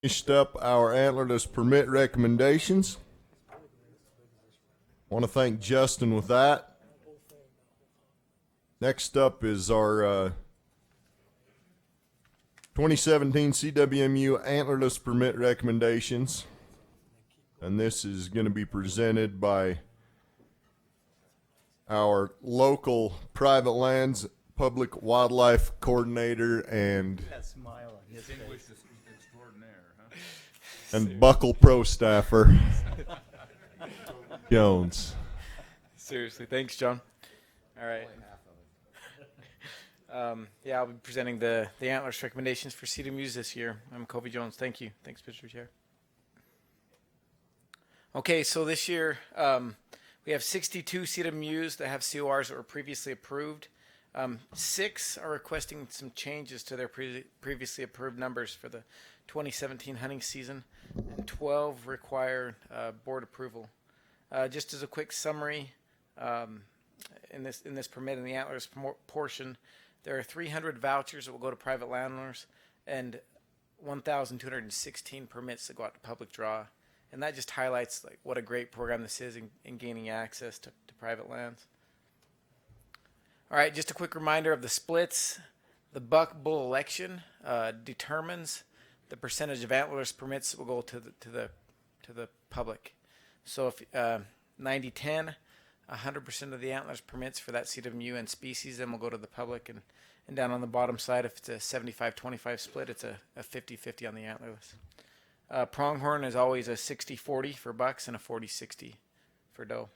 Finished up our antlerless permit recommendations. Want to thank Justin with that. Next up is our 2017 CWMU antlerless permit recommendations. And this is going to be presented by our local private lands public wildlife coordinator and That smile on his face. Extraordinaire, huh? and Buckle Pro staffer Jones. Seriously, thanks, John. All right. Yeah, I'll be presenting the Antlerless recommendations for CWMUs this year. I'm Covy Jones. Thank you. Thanks, Mr. Chair. Okay, so this year we have 62 CWMUs that have CORs that were previously approved. 6 are requesting some changes to their previously approved numbers for the 2017 hunting season, and 12 require board approval. Just as a quick summary, in this permit in the Antlerless portion, there are 300 vouchers that will go to private landowners and 1,216 permits that go out to public draw. And that just highlights like what a great program this is in gaining access to private lands. All right, just a quick reminder of the splits. The buck-bull election determines the percentage of antlerless permits that will go to the public. So if 90-10, 100% of the antlerless permits for that CWMU and species then will go to the public, and down on the bottom side, if it's a 75-25 split, it's a 50-50 on the antlerless. Pronghorn is always a 60-40 for bucks and a 40-60 for doe.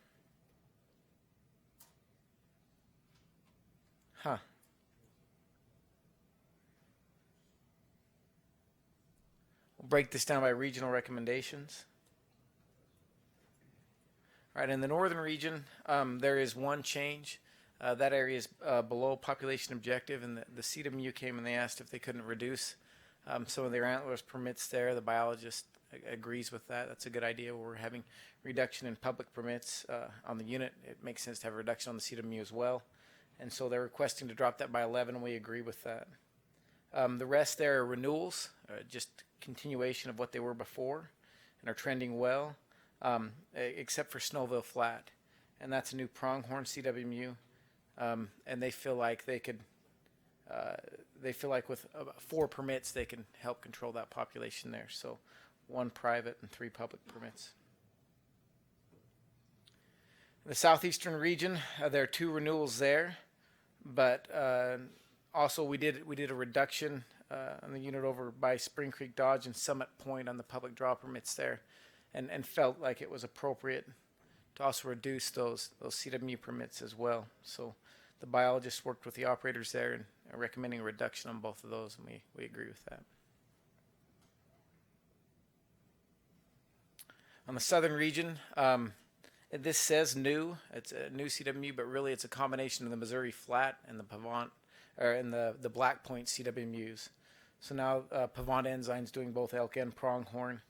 Huh. We'll break this down by regional recommendations. All right, in the northern region, there is one change. That area is below population objective, and the CWMU came and they asked if they couldn't reduce some of their antlerless permits there. The biologist agrees with that. That's a good idea. We're having reduction in public permits on the unit. It makes sense to have a reduction on the CWMU as well. And so they're requesting to drop that by 11, and we agree with that. The rest there are renewals, just continuation of what they were before, and are trending well, except for Snowville Flat. And that's a new pronghorn CWMU. And they feel like they could, with 4 permits, they can help control that population there. So 1 private and 3 public permits. In the southeastern region, there are 2 renewals there, but also we did a reduction on the unit over by Spring Creek Dodge and Summit Point on the public draw permits there, and felt like it was appropriate to also reduce those CWMU permits as well. So the biologist worked with the operators there and are recommending a reduction on both of those, and we agree with that. On the southern region, this says new. It's a new CWMU, but really it's a combination of the Missouri Flat and the Pavant, or in the Black Point CWMUs. So now Pavant Enzine's doing both elk and pronghorn,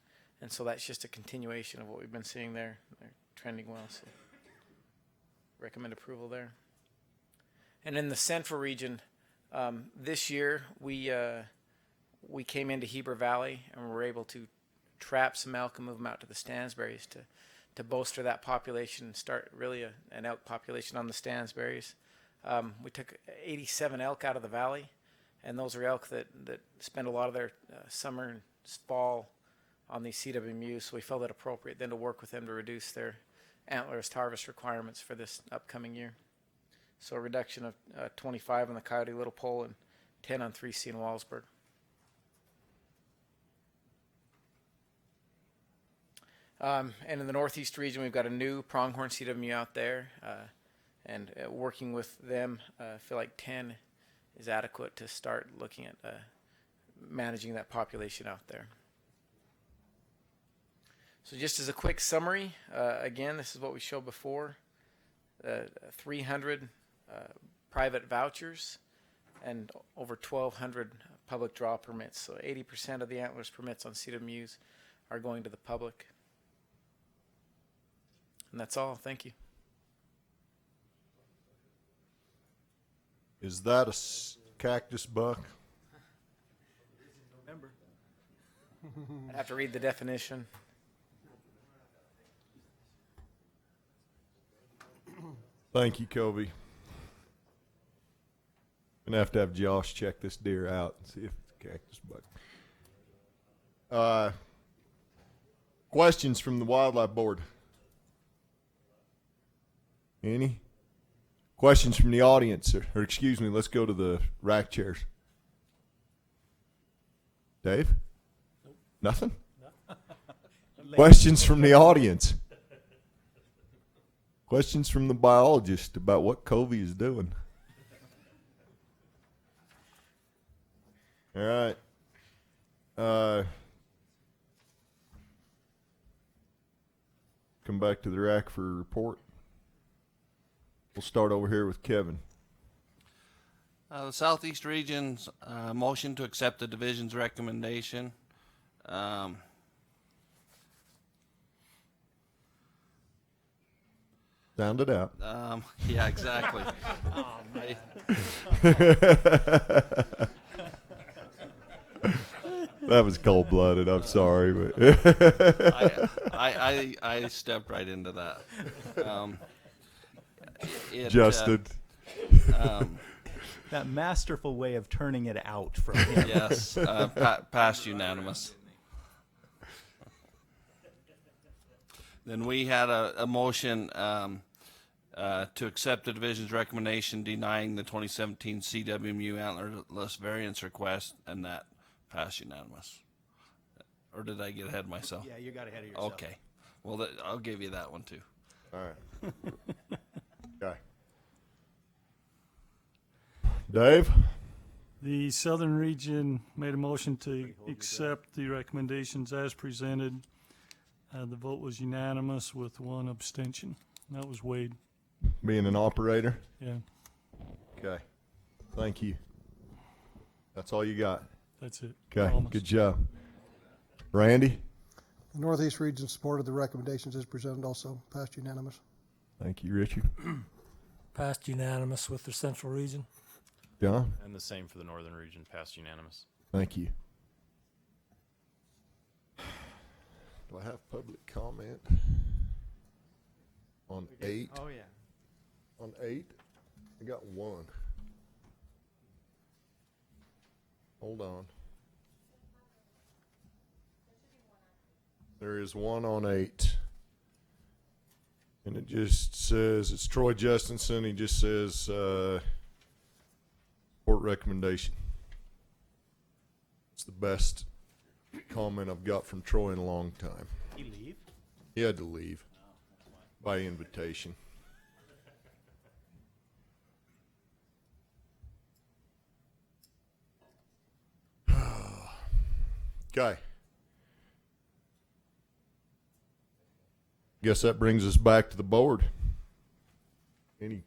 and so that's just a continuation of what we've been seeing there. They're trending well, so recommend approval there. And in the central region, this year we came into Heber Valley and were able to trap some elk and move them out to the Stansberries to bolster that population and start really an elk population on the Stansberries. We took 87 elk out of the valley, and those are elk that spend a lot of their summer and fall on these CWMUs, so we felt it appropriate then to work with them to reduce their antlerless harvest requirements for this upcoming year. So a reduction of 25 on the Coyote Little Pole and 10 on 3C in Wallsburg. And in the northeast region, we've got a new pronghorn CWMU out there, and working with them, I feel like 10 is adequate to start looking at managing that population out there. So just as a quick summary, again, this is what we showed before, 300 private vouchers and over 1,200 public draw permits. So 80% of the antlerless permits on CWMUs are going to the public. And that's all. Thank you. Is that a cactus buck? November. I'd have to read the definition. Thank you, Covy. Gonna have to have Josh check this deer out and see if it's a cactus bug. Questions from the Wildlife Board? Any? Questions from the audience? Or excuse me, let's go to the rack chairs. Dave? Nope. Nothing? No. Questions from the audience? Questions from the biologist about what Covy is doing? All right. Come back to the rack for a report. We'll start over here with Kevin. The Southeast Region's motion to accept the division's recommendation. Sound it out. Yeah, exactly. That was cold-blooded. I'm sorry, but I stepped right into that. Justin. That masterful way of turning it out from him. Yes, passed unanimous. Then we had a motion to accept the division's recommendation denying the 2017 CWMU Antlerless Variance Request, and that passed unanimous. Or did I get ahead of myself? Yeah, you got ahead of yourself. Okay. Well, I'll give you that one too. All right. Okay. Dave? The Southern Region made a motion to accept the recommendations as presented. The vote was unanimous with one abstention. That was Wade. Being an operator? Yeah, Okay. Thank you. That's all you got? that's it. Okay. Promise. Good job. Randy? The Northeast Region supported the recommendations as presented, also passed unanimous. Thank you, Richard. Passed unanimous with the Central Region. John? And the same for the Northern Region, passed unanimous. Thank you. Do I have public comment on 8? Oh, yeah. On 8? I got one. Hold on. There is one on 8. And it just says, it's Troy Justinson. He just says, support recommendation. It's the best comment I've got from Troy in a long time. He leave? He had to leave by invitation. Okay. Guess that brings us back to the board. Any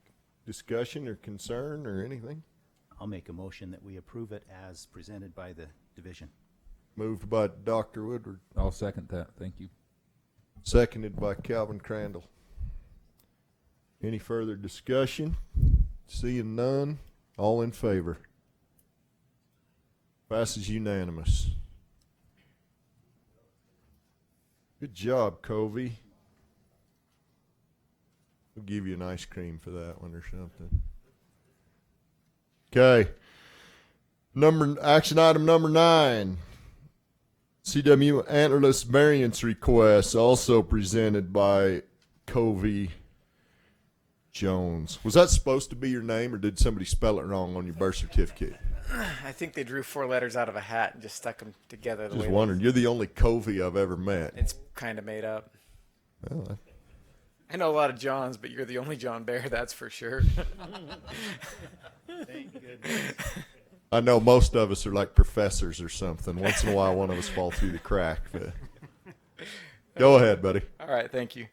discussion or concern or anything? I'll make a motion that we approve it as presented by the division. Moved by Dr. Woodward, I'll second that. Thank you. seconded by Calvin Crandall. Any further discussion? Seeing none, all in favor? Passes unanimous. Good job, Covy. We'll give you an ice cream for that one or something. Okay. Action item number 9. CWMU Antlerless Variance Requests, also presented by Covy Jones. Was that supposed to be your name, or did somebody spell it wrong on your birth certificate? I think they drew 4 letters out of a hat and just stuck them together. Just wondering. You're the only Covy I've ever met. It's kind of made up. Well, I know a lot of Johns, but you're the only John Bair, that's for sure. Thank goodness. I know most of us are like professors or something. Once in a while, one of us fall through the crack. But go ahead, buddy. All right, thank you.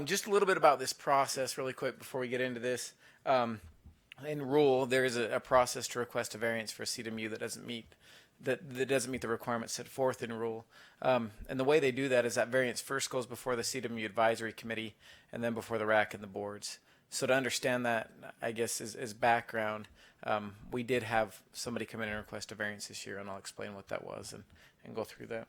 Just a little bit about this process really quick before we get into this. In rule, there is a process to request a variance for a CWMU that doesn't meet the requirements set forth in rule. And the way they do that is that variance first goes before the CWMU advisory committee and then before the RAC and the boards. So to understand that, I guess, is background, we did have somebody come in and request a variance this year, and I'll explain what that was and go through that.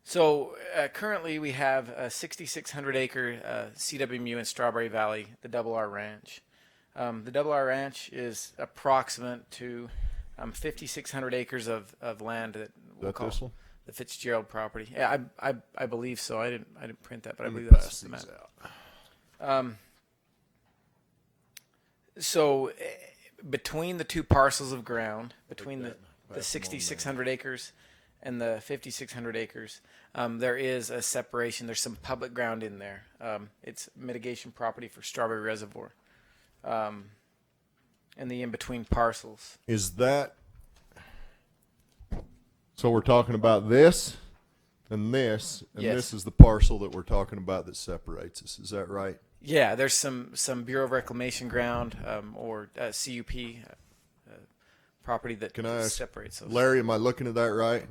So currently we have a 6,600 acre CWMU in Strawberry Valley, the Double R Ranch. The Double R Ranch is approximate to 5,600 acres of land that we'll call this one? the Fitzgerald property. Yeah, I believe so. I didn't print that, but I believe that's the map. So between the two parcels of ground, between the 6,600 acres and the 5,600 acres, there is a separation. There's some public ground in there. It's mitigation property for Strawberry Reservoir. And the in-between parcels. Is that, so we're talking about this and this, and Yes. this is the parcel that we're talking about that separates us. Is that right? Yeah, there's some Bureau of Reclamation ground or CUP property that Can I ask, separates those. Larry, am I looking at that right?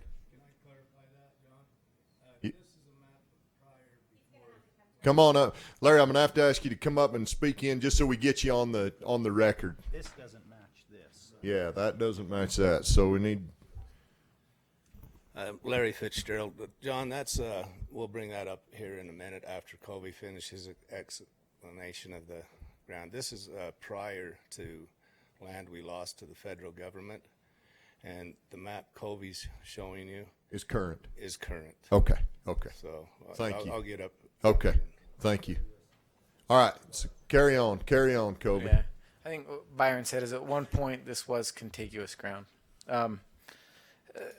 Come on up, Larry. I'm gonna have to ask you to come up and speak in just so we get you on the record. This doesn't match this. Yeah, that doesn't match that. So we need. Larry Fitzgerald. John, that's we'll bring that up here in a minute after Covy finishes explanation of the ground. This is prior to land we lost to the federal government, and the map Covy's showing you Is current. is current. Okay. Okay. So Thank you. I'll get up. Okay. Thank you. All right. So carry on, Covy. Yeah, I think what Byron said is at one point this was contiguous ground.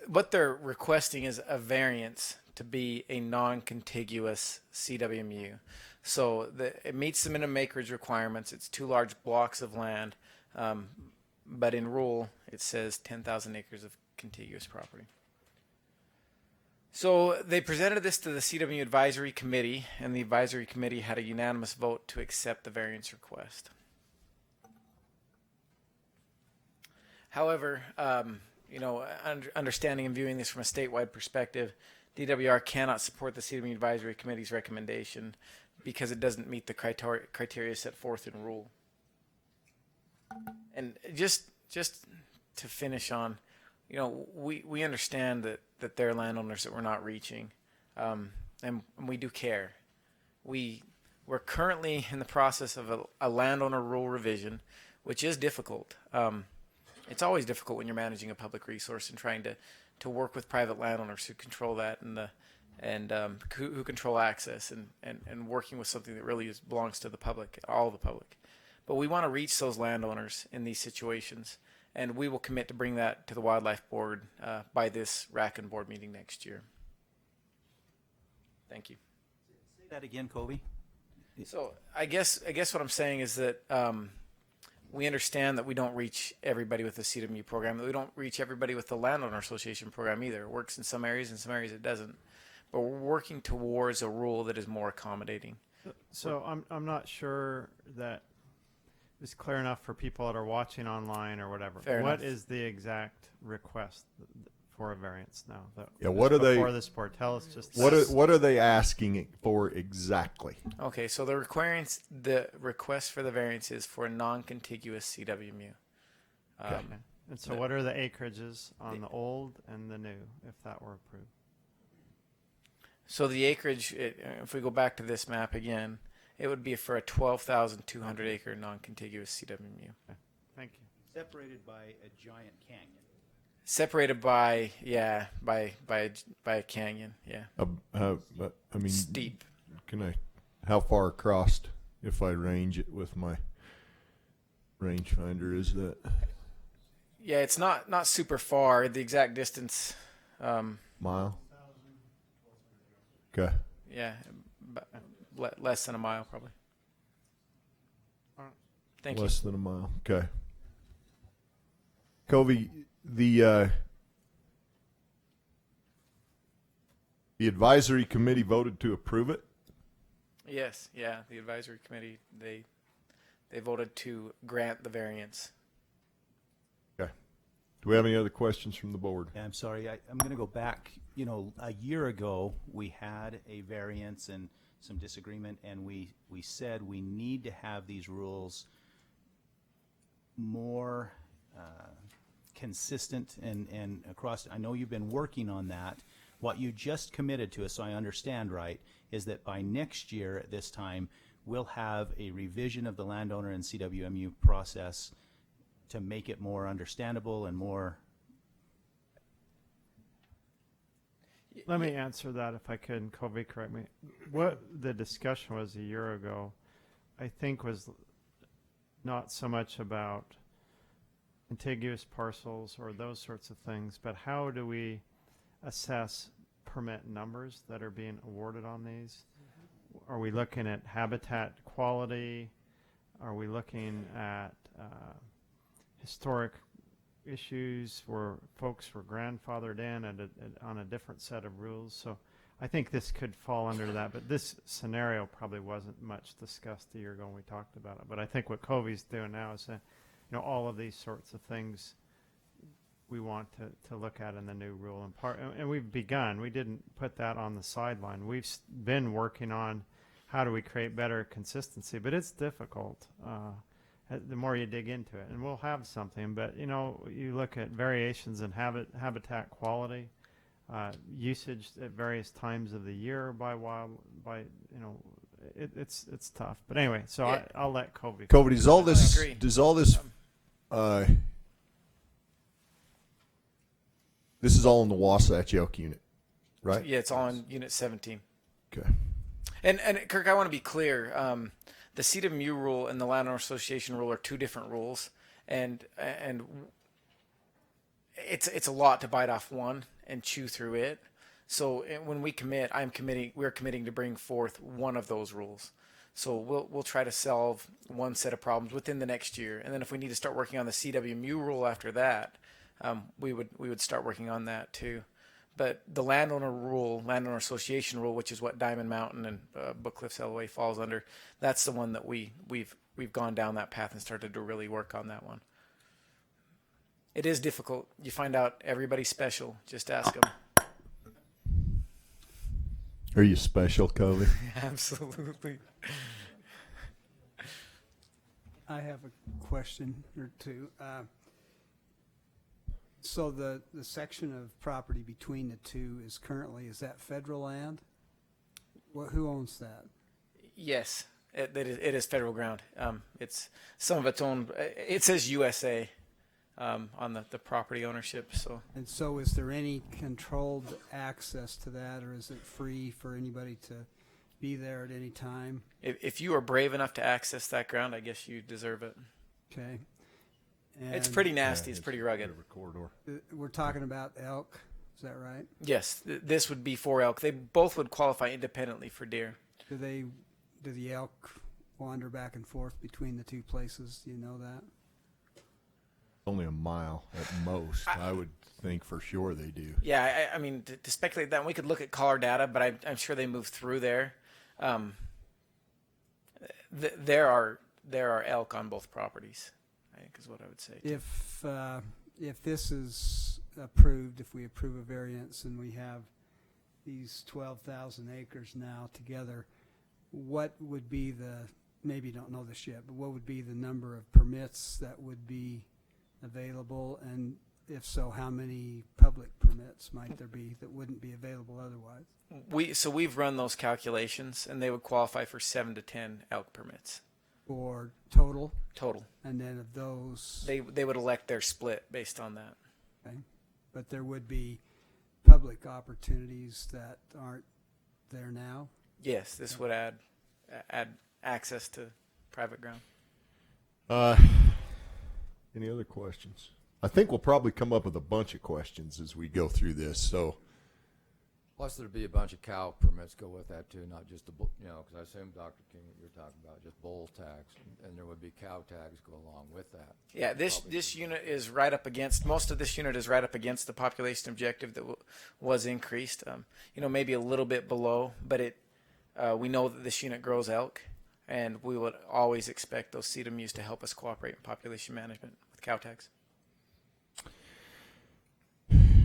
What they're requesting is a variance to be a non-contiguous CWMU. So it meets the minimum acreage requirements. It's 2 large blocks of land, but in rule it says 10,000 acres of contiguous property. So they presented this to the CWMU Advisory Committee, and the Advisory Committee had a unanimous vote to accept the variance request. However, understanding and viewing this from a statewide perspective, DWR cannot support the CWMU Advisory Committee's recommendation because it doesn't meet the criteria set forth in rule. And just to finish on, we understand that there are landowners that we're not reaching, and we do care. We're currently in the process of a landowner rule revision, which is difficult. It's always difficult when you're managing a public resource and trying to work with private landowners who control that and who control access and working with something that really belongs to the public, all the public. But we want to reach those landowners in these situations, and we will commit to bring that to the Wildlife Board by this RACN board meeting next year. Thank you. Say that again, Covy. So I guess what I'm saying is that we understand that we don't reach everybody with the CWMU program, that we don't reach everybody with the Landowner Association program either. It works in some areas, in some areas it doesn't. But we're working towards a rule that is more accommodating. So I'm not sure that it's clear enough for people that are watching online or whatever. Fair What enough. is the exact request for a variance now? Yeah, what are they- before this board? Tell us just What are they asking for exactly? Okay, so the request for the variance is for a non-contiguous CWMU. Okay. And so what are the acreages on the old and the new, if that were approved? So the acreage, if we go back to this map again, it would be for a 12,200 acre non-contiguous CWMU. Thank you. Separated by a giant canyon. Separated by a canyon, yeah. I mean, Steep. How far across, if I range it with my rangefinder, is that? Yeah, it's not super far. The exact distance, Mile? Okay. yeah, but less than a mile probably. Thank you. Less than a mile. Okay. Covy, the advisory committee voted to approve it? Yes, yeah. The advisory committee they voted to grant the variance. Okay. Do we have any other questions from the board? Yeah, I'm sorry. I'm going to go back. A year ago, we had a variance and some disagreement, and we said we need to have these rules more consistent and across. I know you've been working on that, What you just committed to us, so I understand right, is that by next year at this time, we'll have a revision of the landowner and CWMU process to make it more understandable and more. Let me answer that if I could, and Covy, correct me. What the discussion was a year ago, I think, was not so much about contiguous parcels or those sorts of things, but how do we assess permit numbers that are being awarded on these? Are we looking at habitat quality? Are we looking at historic issues where folks were grandfathered in on a different set of rules? So I think this could fall under that, but this scenario probably wasn't much discussed a year ago when we talked about it. But I think what Covy's doing now is all of these sorts of things we want to look at in the new rule. And we've begun. We didn't put that on the sideline. We've been working on how do we create better consistency, but it's difficult the more you dig into it. And we'll have something, but you look at variations in habitat quality, usage at various times of the year it's tough. But anyway, so Yeah. I'll let Covy. Covy, does all agree. This is all in the Wasatch Elk unit, right? Yeah, it's all in Unit 17. Okay. And Kirk, I want to be clear. The CWMU rule and the Landowner Association rule are two different rules, and it's a lot to bite off one and chew through it. So when we commit, we're committing to bring forth one of those rules. So we'll try to solve one set of problems within the next year, and then if we need to start working on the CWMU rule after that, we would start working on that too. But the landowner association rule, which is what Diamond Mountain and Book Cliffs LOA falls under, that's the one that we've gone down that path and started to really work on that one. It is difficult. You find out everybody's special. Just ask them. Are you special, Covy? Absolutely. I have a question or two. So the section of property between the two is that federal land? Who owns that? Yes, it is federal ground. It's some of its own. It says USA on the property ownership. And so is there any controlled access to that, or is it free for anybody to be there at any time? If you are brave enough to access that ground, I guess you deserve it. Okay. It's pretty nasty. It's pretty rugged. Corridor. We're talking about elk, is that right? Yes, this would be for elk. They both would qualify independently for deer. Do the elk wander back and forth between the two places? Do you know that? Only a mile at most. I would think for sure they do. Yeah, I mean, to speculate that, we could look at caller data, but I'm sure they move through there. There are elk on both properties, I think is what I would say. If this is approved, if we approve a variance and we have these 12,000 acres now together, what would be maybe you don't know this yet, but what would be the number of permits that would be available? And if so, how many public permits might there be that wouldn't be available otherwise? We've run those calculations, and they would qualify for 7 to 10 elk permits. Or total? Total. And then of those... They would elect their split based on that. Okay. But there would be public opportunities that aren't there now? Yes, this would add access to private ground. Any other questions? I think we'll probably come up with a bunch of questions as we go through this. So, plus there'd be a bunch of cow permits go with that too, not just the because I assume Dr. King you're talking about just bull tags, and there would be cow tags go along with that. Yeah, this unit is right up against most of this unit is right up against the population objective that was increased. Maybe a little bit below, but we know that this unit grows elk, and we would always expect those CWMUs to help us cooperate in population management with cow tags.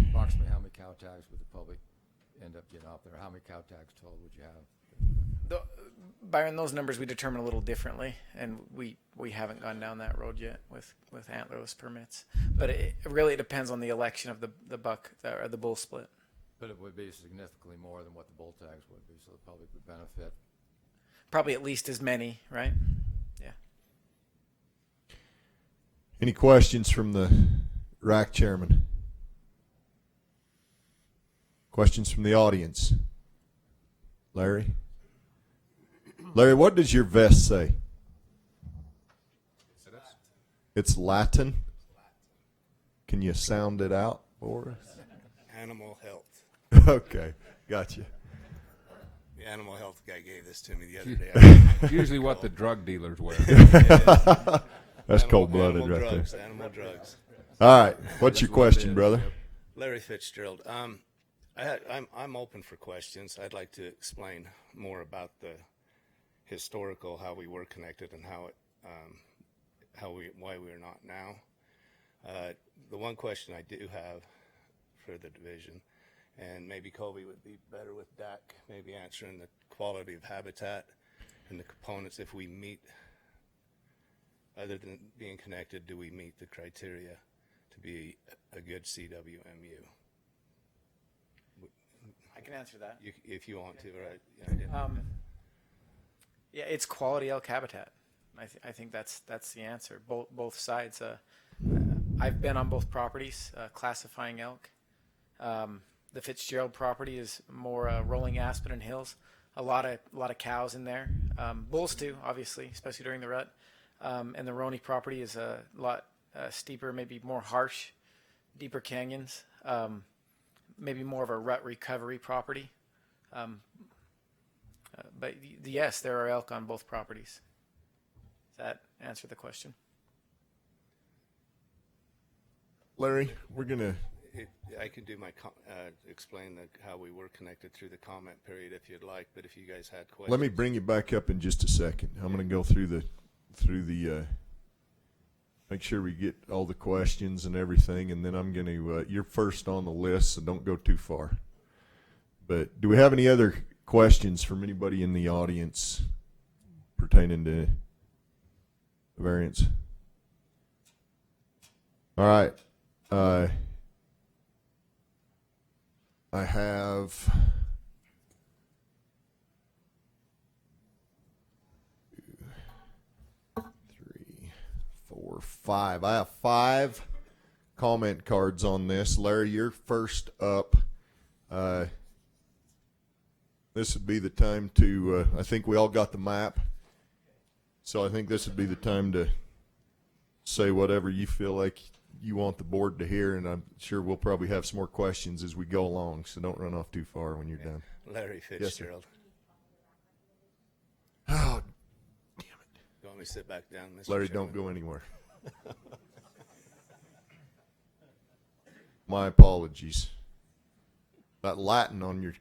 Approximately how many cow tags would the public end up getting out there? How many cow tags total would you have? Byron, those numbers we determine a little differently, and we haven't gone down that road yet with Antlerless permits. But it really depends on the election of the buck or the bull split. But it would be significantly more than what the bull tags would be, so the public would benefit. Probably at least as many, right? Yeah. Any questions from the RAC chairman? Questions from the audience? Larry? Larry, what does your vest say? It's Latin. Can you sound it out for us? Animal health. Okay, gotcha. The animal health guy gave this to me the other day. Usually what the drug dealers wear. That's cold-blooded right drugs, there. Animal drugs. All right, what's your question, brother? Larry Fitzgerald. I'm open for questions. I'd like to explain more about the historical, how we were connected, and why we are not now. The one question I do have for the division, and maybe Covy would be better with DAC, maybe answering the quality of habitat and the components. If we meet, other than being connected, do we meet the criteria to be a good CWMU? I can answer that. If you want to, right? Yeah, it's quality elk habitat. I think that's the answer. Both sides. I've been on both properties classifying elk. The Fitzgerald property is more rolling aspen and hills. A lot of cows in there. Bulls too, obviously, especially during the rut. And the Roney property is a lot steeper, maybe more harsh, deeper canyons. Maybe more of a rut recovery property. But yes, there are elk on both properties. Does that answer the question? Larry, we're going to... I can do my explain how we were connected through the comment period if you'd like, but if you guys had questions. Let me bring you back up in just a second. I'm going to go through the make sure we get all the questions and everything, and then I'm going to you're first on the list, so don't go too far. But do we have any other questions from anybody in the audience pertaining to the variance? All right. I have 5. I have 5 comment cards on this. Larry, you're first up. This would be the time to, I think we all got the map. So I think this would be the time to say whatever you feel like you want the board to hear, and I'm sure we'll probably have some more questions as we go along, so don't run off too far when you're done. Larry Fitzgerald. Yes, oh, damn it. You want me to sit back down, Mr. Larry, Chairman? don't go anywhere. My apologies. That Latin on your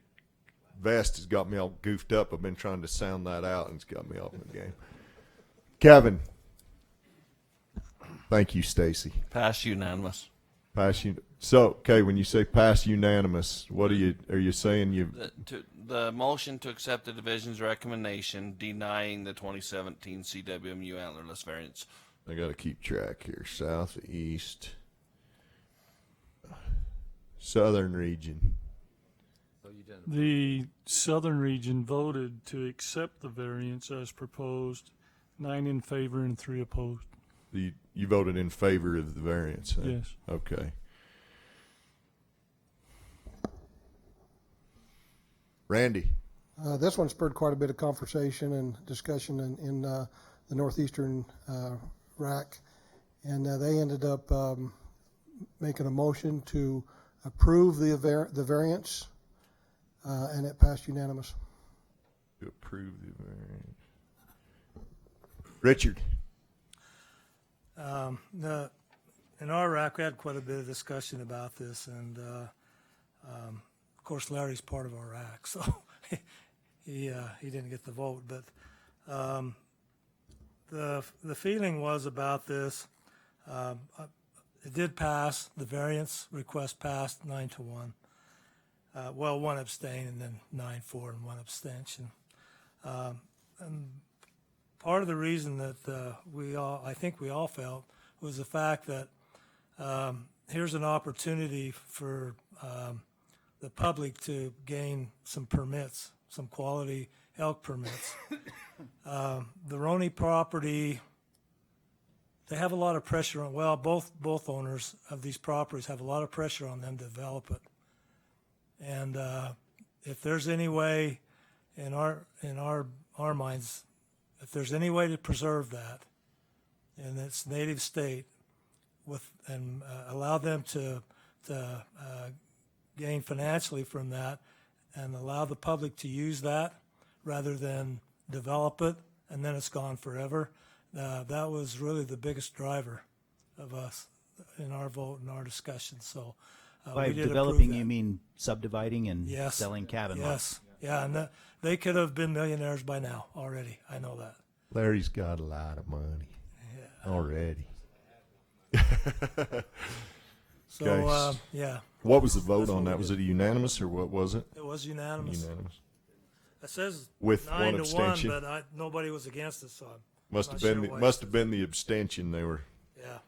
vest has got me all goofed up. I've been trying to sound that out, and it's got me off the game. Kevin. Thank you, Staci. Pass unanimous. So, okay, when you say pass unanimous, what are you saying? The motion to accept the division's recommendation denying the 2017 CWMU antlerless variance. I got to keep track here. South, east, southern region. The southern region voted to accept the variance as proposed, 9 in favor and 3 opposed. You voted in favor of the variance, huh? Yes. Okay. Randy. This one spurred quite a bit of conversation and discussion in the northeastern RAC, and they ended up making a motion to approve the variance, and it passed unanimous. To approve the variance. Richard. In our RAC, we had quite a bit of discussion about this, and of course, Larry's part of our RAC, so he didn't get the vote. But the feeling was about this. It did pass. The variance request passed 9-1. Well, 1 abstain, and then 9-4, and 1 abstention. And part of the reason that I think we all felt was the fact that here's an opportunity for the public to gain some permits, some quality elk permits. The Roney property, they have a lot of pressure on, well, both owners of these properties have a lot of pressure on them to develop it. And if there's any way in our minds, if there's any way to preserve that in its native state and allow them to gain financially from that and allow the public to use that rather than develop it and then it's gone forever, that was really the biggest driver of us in our vote and our discussion. So By we did developing, approve that. you mean subdividing and Yes. selling cabin lots? Yes, yeah, and they could have been millionaires by now already. I know that. Larry's got a lot of money already. So, Okay. yeah, What was the vote That's on what that? we Was did. it unanimous or what was it? It was unanimous. Unanimous. It says With 9 one to 1, abstention. but nobody was against it, so I'm Must not have been sure the, why it must says have been the abstention they were. yeah.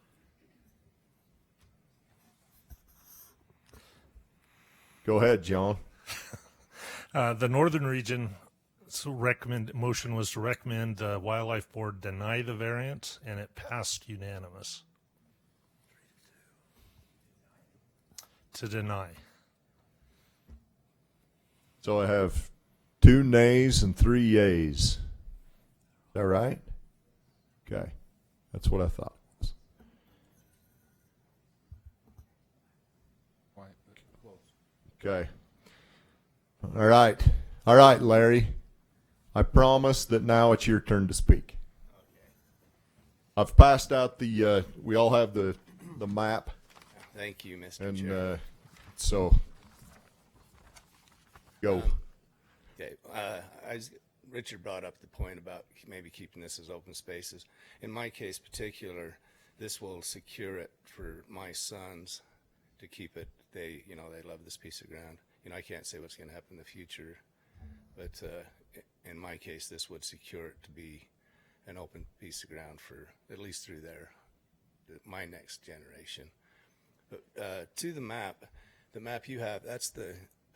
Go ahead, John. The Northern Region motion was to recommend the Wildlife Board deny the variance, and it passed unanimous. To deny. So I have 2 nays and 3 yays. Is that right? Okay. That's what I thought. Okay. All right. All right, Larry. I promise that now it's your turn to speak. I've passed out the, we all have the map. Thank you, Mr. And Chair. so, go. Okay, Richard brought up the point about maybe keeping this as open spaces. In my case particular, this will secure it for my sons to keep it. They love this piece of ground. I can't say what's going to happen in the future, but in my case, this would secure it to be an open piece of ground for at least through my next generation. But to the map you have, that's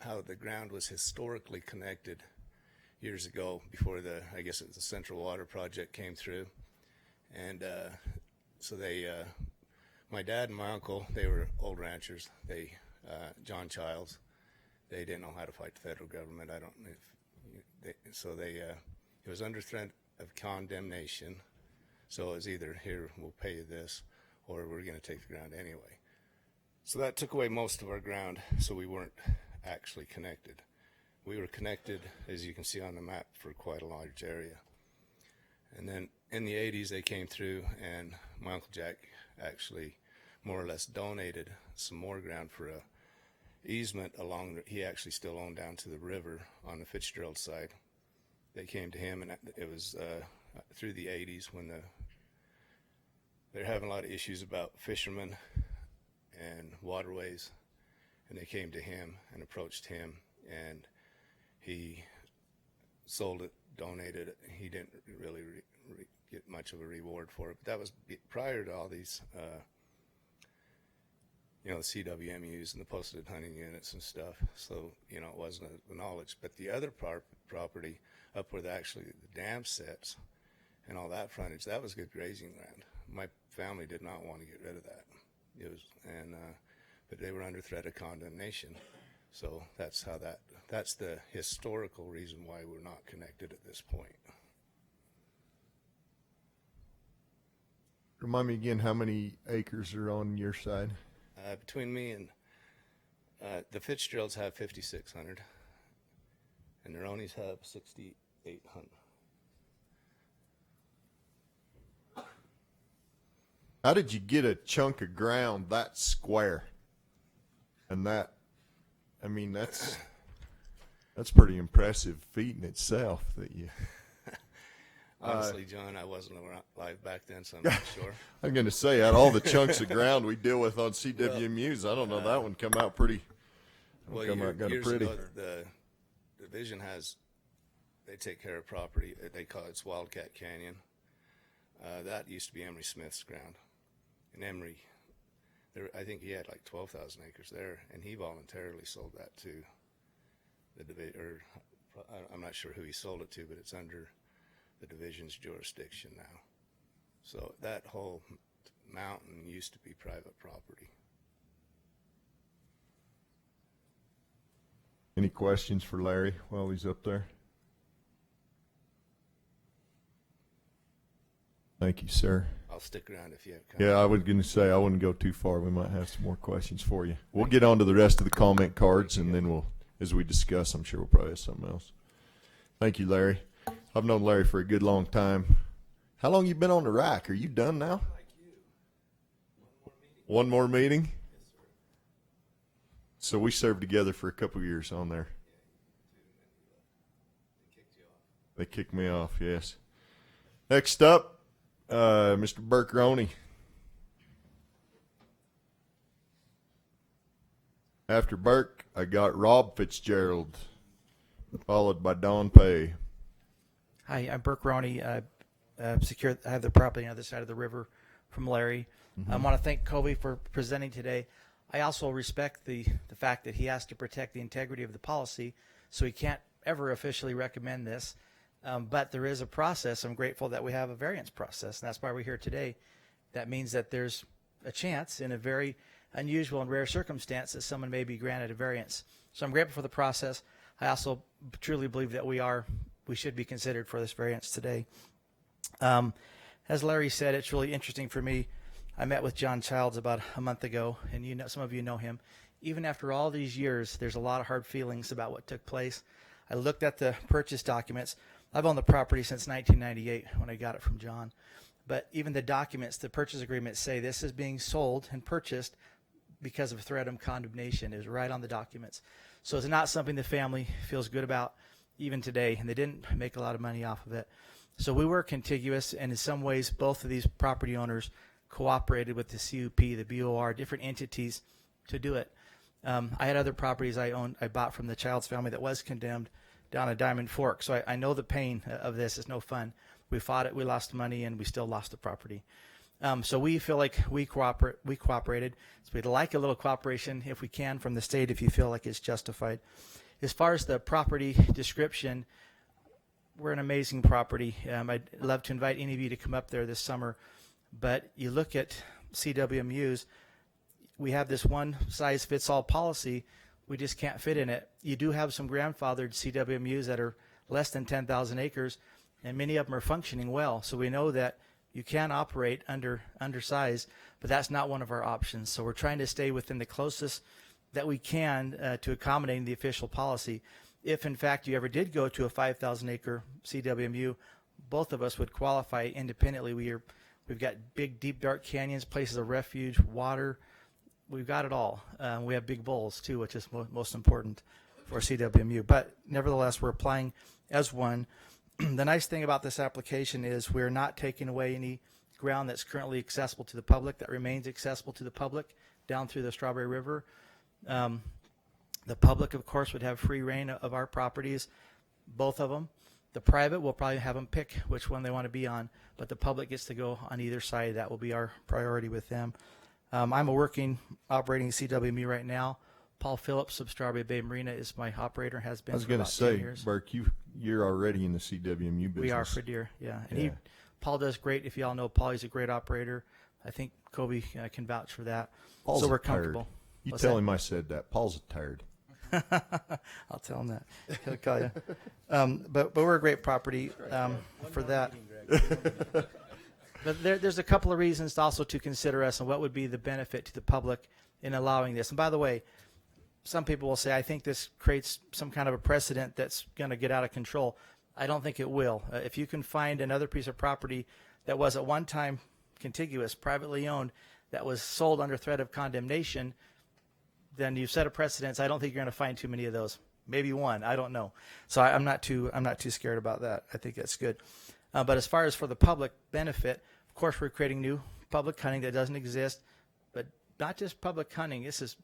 how the ground was historically connected years ago before the Central Water Project came through. And so my dad and my uncle, they were old ranchers. John Childs, they didn't know how to fight the federal government. I don't know it was under threat of condemnation. So it was either, here, we'll pay you this, or we're going to take the ground anyway. So that took away most of our ground, so we weren't actually connected. We were connected, as you can see on the map, for quite a large area. And then in the 80s, they came through, and my Uncle Jack actually more or less donated some more ground for a easement he actually still owned down to the river on the Fitzgerald side. They came to him, and it was through the 80s when they're having a lot of issues about fishermen and waterways, and they came to him and approached him, and he sold it, donated it. He didn't really get much of a reward for it, but that was prior to all these the CWMUs and the posted hunting units and stuff. So, it wasn't a knowledge. But the other property up where the dam sits and all that frontage, that was good grazing land. My family did not want to get rid of that. But they were under threat of condemnation. So that's the historical reason why we're not connected at this point. Remind me again how many acres are on your side? Between me and the Fitzgeralds have 5,600, and the Ronies have 6,800. How did you get a chunk of ground that square? And that's pretty impressive feat in itself that you. Honestly, John, I wasn't alive back then, so I'm not sure. I'm going to say, out of all the chunks of ground we deal with on CWMUs, I don't know, that one come out pretty. Well, Years ago, the division they take care of property. They call it Wildcat Canyon. That used to be Emery Smith's ground. And Emery, I think he had like 12,000 acres there, and he voluntarily sold that to the division, or I'm not sure who he sold it to, but it's under the division's jurisdiction now. So that whole mountain used to be private property. Any questions for Larry while he's up there? Thank you, sir. I'll stick around if you have comments. Yeah, I was going to say I wouldn't go too far. We might have some more questions for you. We'll get on to the rest of the comment cards, and then we'll, as we discuss, I'm sure we'll probably have something else. Thank you, Larry. I've known Larry for a good long time. How long you been on the rack? Are you done now? One more meeting? So we served together for a couple years on there. They kicked me off, yes. Next up, Mr. Burke Roney. After Burke, I got Rob Fitzgerald, followed by Don Pay. Hi, I'm Burke Roney. I have the property on the other side of the river from Larry. I want to thank Covy for presenting today. I also respect the fact that he has to protect the integrity of the policy, so he can't ever officially recommend this. But there is a process. I'm grateful that we have a variance process, and that's why we're here today. That means that there's a chance in a very unusual and rare circumstance that someone may be granted a variance. So I'm grateful for the process. I also truly believe that we should be considered for this variance today. As Larry said, it's really interesting for me. I met with John Childs about a month ago, and some of you know him. Even after all these years, there's a lot of hard feelings about what took place. I looked at the purchase documents. I've owned the property since 1998 when I got it from John. But even the documents, the purchase agreements say this is being sold and purchased because of threat of condemnation. It was right on the documents. So it's not something the family feels good about even today, and they didn't make a lot of money off of it. So we were contiguous, and in some ways, both of these property owners cooperated with the CUP, the BOR, different entities to do it. I had other properties I bought from the Childs family that was condemned down at Diamond Fork. So I know the pain of this. It's no fun. We fought it, we lost money, and we still lost the property. So we feel like we cooperated. So we'd like a little cooperation if we can from the state if you feel like it's justified. As far as the property description, we're an amazing property. I'd love to invite any of you to come up there this summer. But you look at CWMUs, we have this one-size-fits-all policy. We just can't fit in it. You do have some grandfathered CWMUs that are less than 10,000 acres, and many of them are functioning well. So we know that you can operate undersized, but that's not one of our options. So we're trying to stay within the closest that we can to accommodating the official policy. If, in fact, you ever did go to a 5,000-acre CWMU, both of us would qualify independently. We've got big, deep, dark canyons, places of refuge, water. We've got it all. We have big bowls, too, which is most important for CWMU. But nevertheless, we're applying as one. The nice thing about this application is we're not taking away any ground that's currently accessible to the public, that remains accessible to the public down through the Strawberry River. The public, of course, would have free reign of our properties, both of them. The private, we'll probably have them pick which one they want to be on, but the public gets to go on either side. That will be our priority with them. I'm a operating CWMU right now. Paul Phillips of Strawberry Bay Marina is my operator, has been for about 10 years. Burke, you're already in the CWMU business. We are for Deer, yeah. And Paul does great. If you all know Paul, he's a great operator. I think Covy can vouch for that. Paul's so we're tired. comfortable. You tell him I said that. Paul's tired. I'll tell him that. He'll call you. But we're a great property for that. But there's a couple of reasons also to consider us and what would be the benefit to the public in allowing this. And by the way, some people will say, I think this creates some kind of a precedent that's going to get out of control. I don't think it will. If you can find another piece of property that was at one time contiguous, privately owned, that was sold under threat of condemnation, then you've set a precedence. I don't think you're going to find too many of those. Maybe one. I don't know. So I'm not too scared about that. I think that's good. But as far as for the public benefit, of course, we're creating new public hunting that doesn't exist, but not just public hunting. This is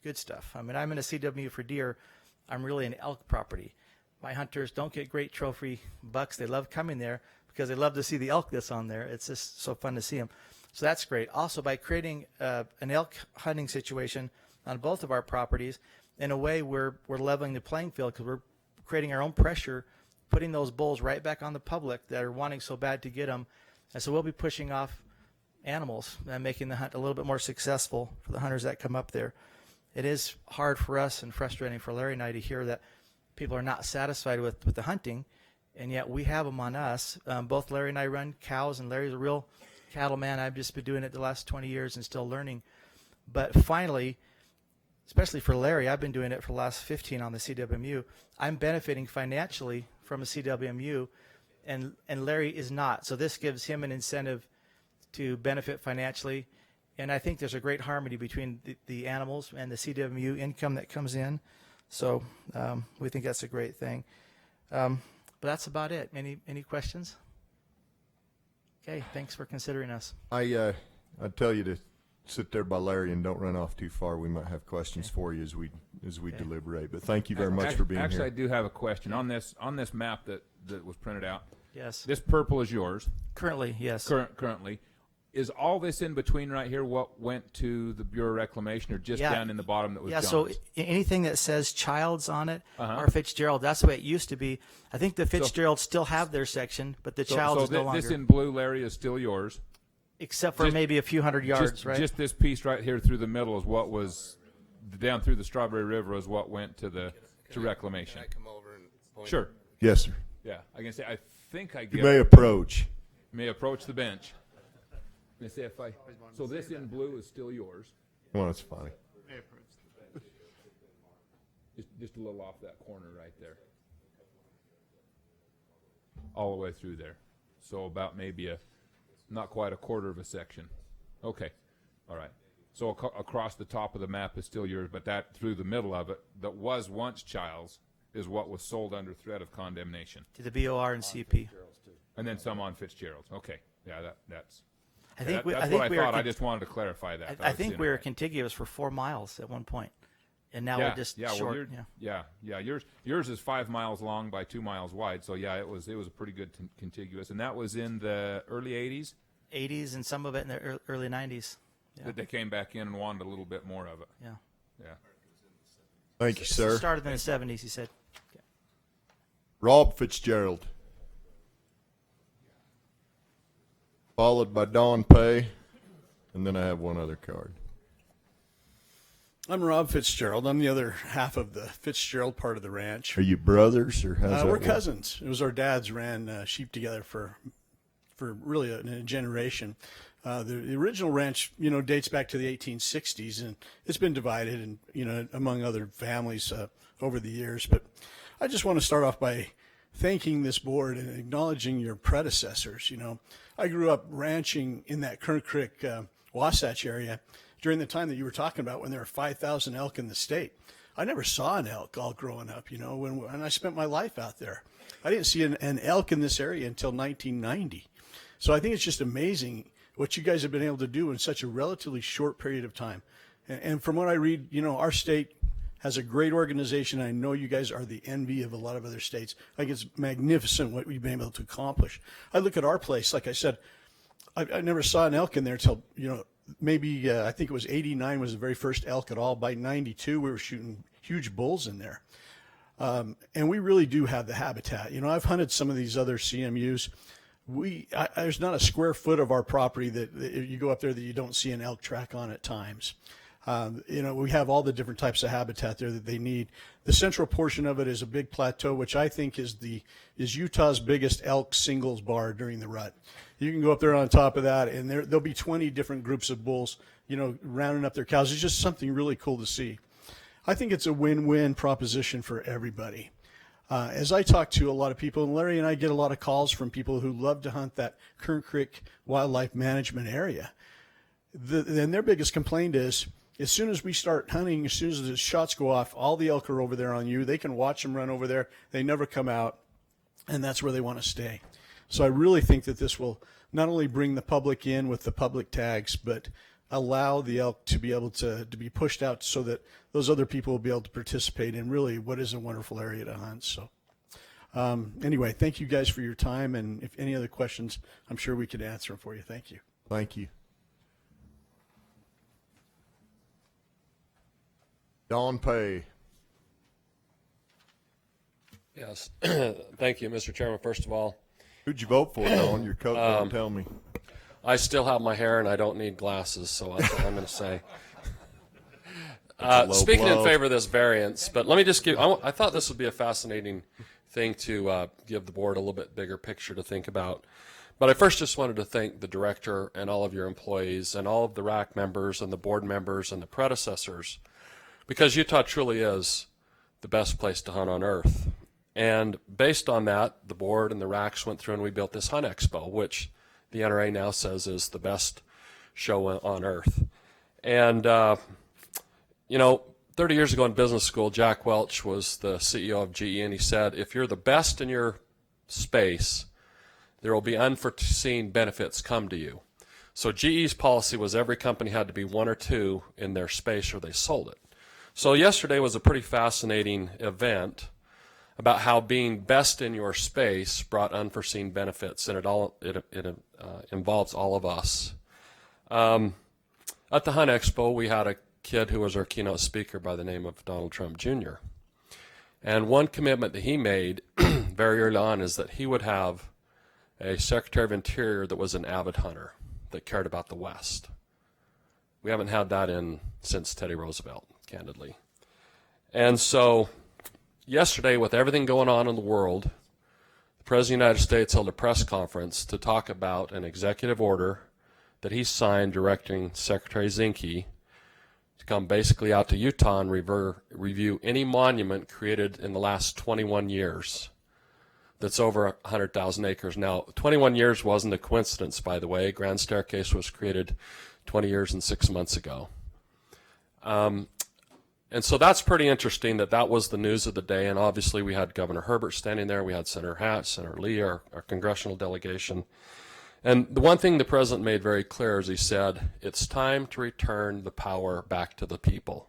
good stuff. I mean, I'm in a CWMU for deer. I'm really an elk property. My hunters don't get great trophy bucks. They love coming there because they love to see the elk that's on there. It's just so fun to see them. So that's great. Also, by creating an elk hunting situation on both of our properties, in a way we're leveling the playing field because we're creating our own pressure, putting those bulls right back on the public that are wanting so bad to get them. And so we'll be pushing off animals and making the hunt a little bit more successful for the hunters that come up there. It is hard for us and frustrating for Larry and I to hear that people are not satisfied with the hunting, and yet we have them on us. Both Larry and I run cows, and Larry's a real cattle man. I've just been doing it the last 20 years and still learning. But finally, especially for Larry, I've been doing it for the last 15 on the CWMU. I'm benefiting financially from a CWMU, and Larry is not. So this gives him an incentive to benefit financially. And I think there's a great harmony between the animals and the CWMU income that comes in. So we think that's a great thing. But that's about it. Any questions? Okay, thanks for considering us. I'd tell you to sit there by Larry and don't run off too far. We might have questions for you as we deliberate. But thank you very much for being Actually, here. I do have a question on this map that was printed out. Yes. This purple is yours. Currently, yes. Currently. Is all this in between right here what went to the Bureau of Reclamation, or just down in the bottom that was John's? So anything that says Childs on it or Fitzgerald, that's the way it used to be. I think the Fitzgeralds still have their section, but the Childs is no longer. This in blue, Larry, is still yours? Except for maybe a few hundred yards, right? Just this piece right here through the middle is what was, down through the Strawberry River is what went to Reclamation. Can I come over and point? Sure. Yes, sir. Yeah, I can say, I think I get You may approach. May approach the bench. Let me see if so this in blue is still yours. Well, that's funny. Just a little off that corner right there. All the way through there. So about maybe not quite a quarter of a section. Okay. All right. So across the top of the map is still yours, but that through the middle of it, that was once Child's, is what was sold under threat of condemnation. To the BOR and CP. And then some on Fitzgerald's. Okay. Yeah, that's... I think that's what I thought. I just wanted to clarify that. I think we were contiguous for 4 miles at one point, and now we're just short. Yours is 5 miles long by 2 miles wide. So yeah, it was a pretty good contiguous, and that was in the early 80s. 80s and some of it in the early 90s. Yeah. That they came back in and wanted a little bit more of it. Yeah. Yeah. Thank you, sir. It started in the 70s, he said. Okay. Rob Fitzgerald. Followed by Don Pay, and then I have one other card. I'm Rob Fitzgerald. I'm the other half of the Fitzgerald part of the ranch. Are you brothers, or how's that we're work? cousins. It was our dads ran sheep together for really a generation. The original ranch, dates back to the 1860s, and it's been divided, and among other families over the years. But I just want to start off by thanking this board and acknowledging your predecessors. I grew up ranching in that Kern Creek, Wasatch area during the time that you were talking about when there were 5,000 elk in the state. I never saw an elk all growing up, when I spent my life out there. I didn't see an elk in this area until 1990. So I think it's just amazing what you guys have been able to do in such a relatively short period of time. And from what I read, our state has a great organization. I know you guys are the envy of a lot of other states. I think it's magnificent what we've been able to accomplish. I look at our place, like I said, I never saw an elk in there until, maybe I think it was 89 was the very first elk at all. By 92, we were shooting huge bulls in there. And we really do have the habitat. I've hunted some of these other CMUs. There's not a square foot of our property that you go up there that you don't see an elk track on at times. We have all the different types of habitat there that they need. The central portion of it is a big plateau, which I think is Utah's biggest elk singles bar during the rut. You can go up there on top of that, and there'll be 20 different groups of bulls, rounding up their cows. It's just something really cool to see. I think it's a win-win proposition for everybody. As I talk to a lot of people, and Larry and I get a lot of calls from people who love to hunt that Kern Creek Wildlife Management area. Then their biggest complaint is, as soon as we start hunting, as soon as the shots go off, all the elk are over there on you. They can watch them run over there. They never come out, and that's where they want to stay. So I really think that this will not only bring the public in with the public tags, but allow the elk to be able to be pushed out so that those other people will be able to participate in really what is a wonderful area to hunt. So Anyway, thank you guys for your time, and if any other questions, I'm sure we could answer them for you. Thank you. Thank you. Don Pay. Yes. Thank you, Mr. Chairman. First of all, who'd you vote for, Don? Your coat don't tell me. I still have my hair and I don't need glasses, so that's what I'm going to say. Speaking in favor of this variance, but let me just give, I thought this would be a fascinating thing to give the board a little bit bigger picture to think about. But I first just wanted to thank the director and all of your employees and all of the RAC members and the board members and the predecessors, because Utah truly is the best place to hunt on earth. And based on that, the board and the RACs went through and we built this Hunt Expo, which the NRA now says is the best show on earth. And, 30 years ago in business school, Jack Welch was the CEO of GE, and he said, if you're the best in your space, there will be unforeseen benefits come to you. So GE's policy was every company had to be one or two in their space or they sold it. So yesterday was a pretty fascinating event about how being best in your space brought unforeseen benefits, and it involves all of us. At the Hunt Expo, we had a kid who was our keynote speaker by the name of Donald Trump Jr. And one commitment that he made very early on is that he would have a Secretary of Interior that was an avid hunter, that cared about the West. We haven't had that since Teddy Roosevelt, candidly. And so yesterday, with everything going on in the world, the President of the United States held a press conference to talk about an executive order that he signed directing Secretary Zinke to come basically out to Utah and review any monument created in the last 21 years that's over 100,000 acres. Now, 21 years wasn't a coincidence, by the way. Grand Staircase was created 20 years and 6 months ago. And so that's pretty interesting that was the news of the day, and obviously we had Governor Herbert standing there, we had Senator Hatch, Senator Lee, our congressional delegation. And the one thing the President made very clear is he said, it's time to return the power back to the people,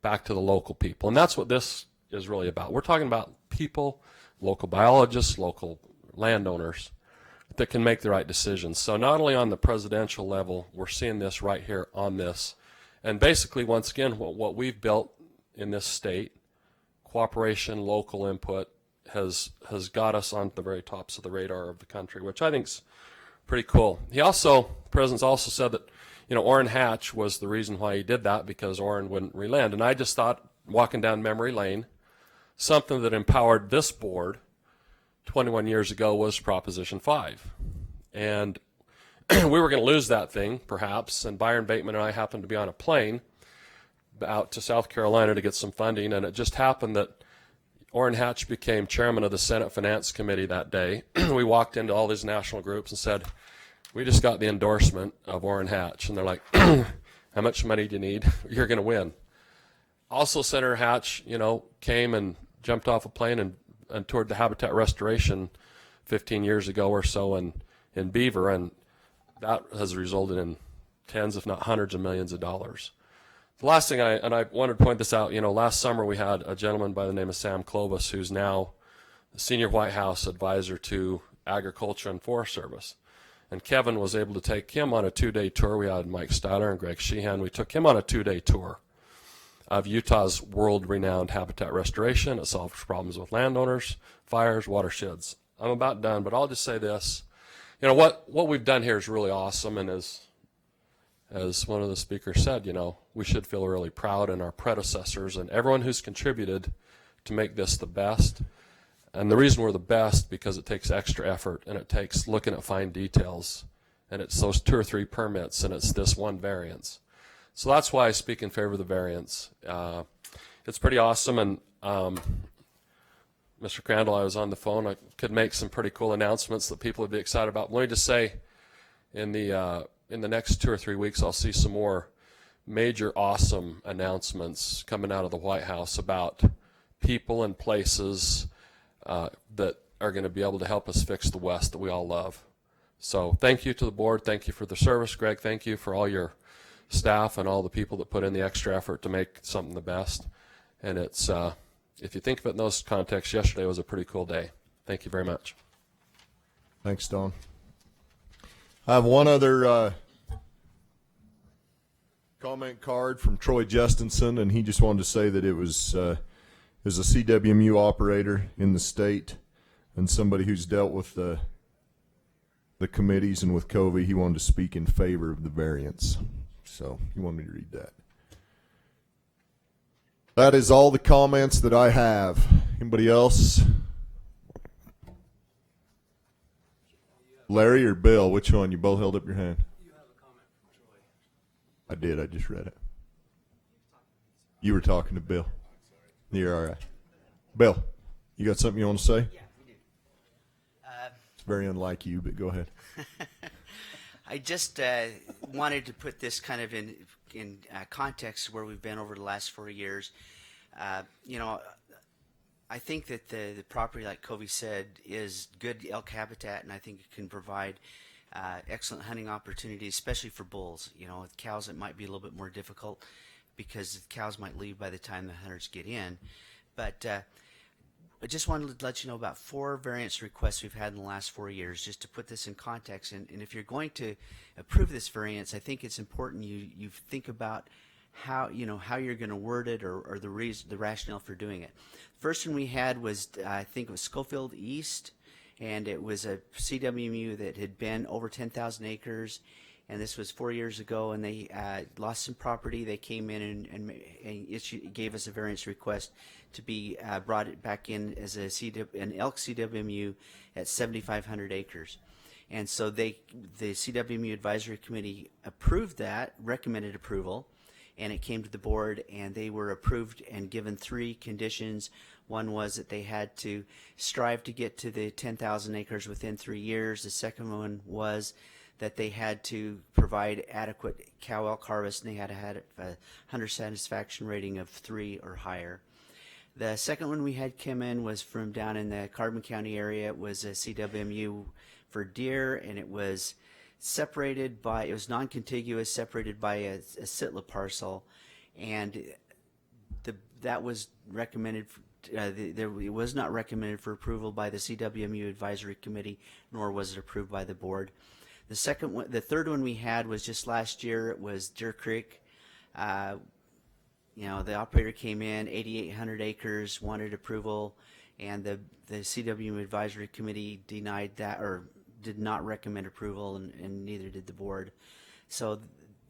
back to the local people. And that's what this is really about. We're talking about people, local biologists, local landowners that can make the right decisions. So not only on the presidential level, we're seeing this right here on this. And basically, once again, what we've built in this state, cooperation, local input, has got us on the very tops of the radar of the country, which I think is pretty cool. The President's also said that, Orrin Hatch was the reason why he did that, because Orrin wouldn't reland. And I just thought, walking down memory lane, something that empowered this board 21 years ago was Proposition 5. And we were going to lose that thing, perhaps, and Byron Bateman and I happened to be on a plane out to South Carolina to get some funding, and it just happened that Orrin Hatch became chairman of the Senate Finance Committee that day. We walked into all these national groups and said, we just got the endorsement of Orrin Hatch. And they're like, how much money do you need? You're going to win. Also, Senator Hatch, came and jumped off a plane and toured the habitat restoration 15 years ago or so in Beaver, and that has resulted in tens, if not hundreds of millions of dollars. The last thing I wanted to point this out, last summer we had a gentleman by the name of Sam Clovis, who's now the senior White House advisor to Agriculture and Forest Service. And Kevin was able to take him on a 2-day tour. We had Mike Styler and Greg Sheehan. We took him on a 2-day tour of Utah's world-renowned habitat restoration. It solves problems with landowners, fires, watersheds. I'm about done, but I'll just say this. What we've done here is really awesome, and as one of the speakers said, we should feel really proud, and our predecessors and everyone who's contributed to make this the best. And the reason we're the best, because it takes extra effort, and it takes looking at fine details, and it's those 2 or 3 permits, and it's this one variance. So that's why I speak in favor of the variance. It's pretty awesome, and Mr. Crandall, I was on the phone. I could make some pretty cool announcements that people would be excited about. Let me just say, in the next 2 or 3 weeks, I'll see some more major awesome announcements coming out of the White House about people and places that are going to be able to help us fix the West that we all love. So thank you to the board. Thank you for the service. Greg, thank you for all your staff and all the people that put in the extra effort to make something the best. And it's if you think of it in those contexts, yesterday was a pretty cool day. Thank you very much. Thanks, Don. I have one other comment card from Troy Justinson, and he just wanted to say that it was as a CWMU operator in the state and somebody who's dealt with the committees and with Covy, he wanted to speak in favor of the variance. So he wanted me to read that. That is all the comments that I have. Anybody else? Larry or Bill? Which one? You both held up your hand. You have a comment from Troy. I did. I just read it. You were talking to Bill. You're all right. Bill, you got something you want to say? Yeah, we do. It's very unlike you, but go ahead. I just wanted to put this kind of in context where we've been over the last 4 years. You know, I think that the property, like Covy said, is good elk habitat, and I think it can provide excellent hunting opportunities, especially for bulls. You know, with cows it might be a little bit more difficult because the cows might leave by the time the hunters get in. But I just wanted to let you know about 4 variance requests we've had in the last 4 years, just to put this in context. And if you're going to approve this variance, I think it's important you think about how you're going to word it or the rationale for doing it. First one we had was I think it was Schofield East, and it was a CWMU that had been over 10,000 acres, and this was 4 years ago, and they lost some property. They came in and gave us a variance request to be brought it back in as an elk CWMU at 7,500 acres. And so the CWMU Advisory Committee approved that, recommended approval, and it came to the board, and they were approved and given 3 conditions. One was that they had to strive to get to the 10,000 acres within 3 years. The second one was that they had to provide adequate cow elk harvest, and they had to have a hunter satisfaction rating of 3 or higher. The second one we had come in was from down in the Carbon County area. It was a CWMU for deer, and it was separated by, it was non-contiguous, separated by a sitla parcel, and that was recommended. It was not recommended for approval by the CWMU Advisory Committee, nor was it approved by the board. The third one we had was just last year. It was Deer Creek. You know, the operator came in, 8,800 acres, wanted approval, and the CWMU Advisory Committee denied that, or did not recommend approval, and neither did the board. So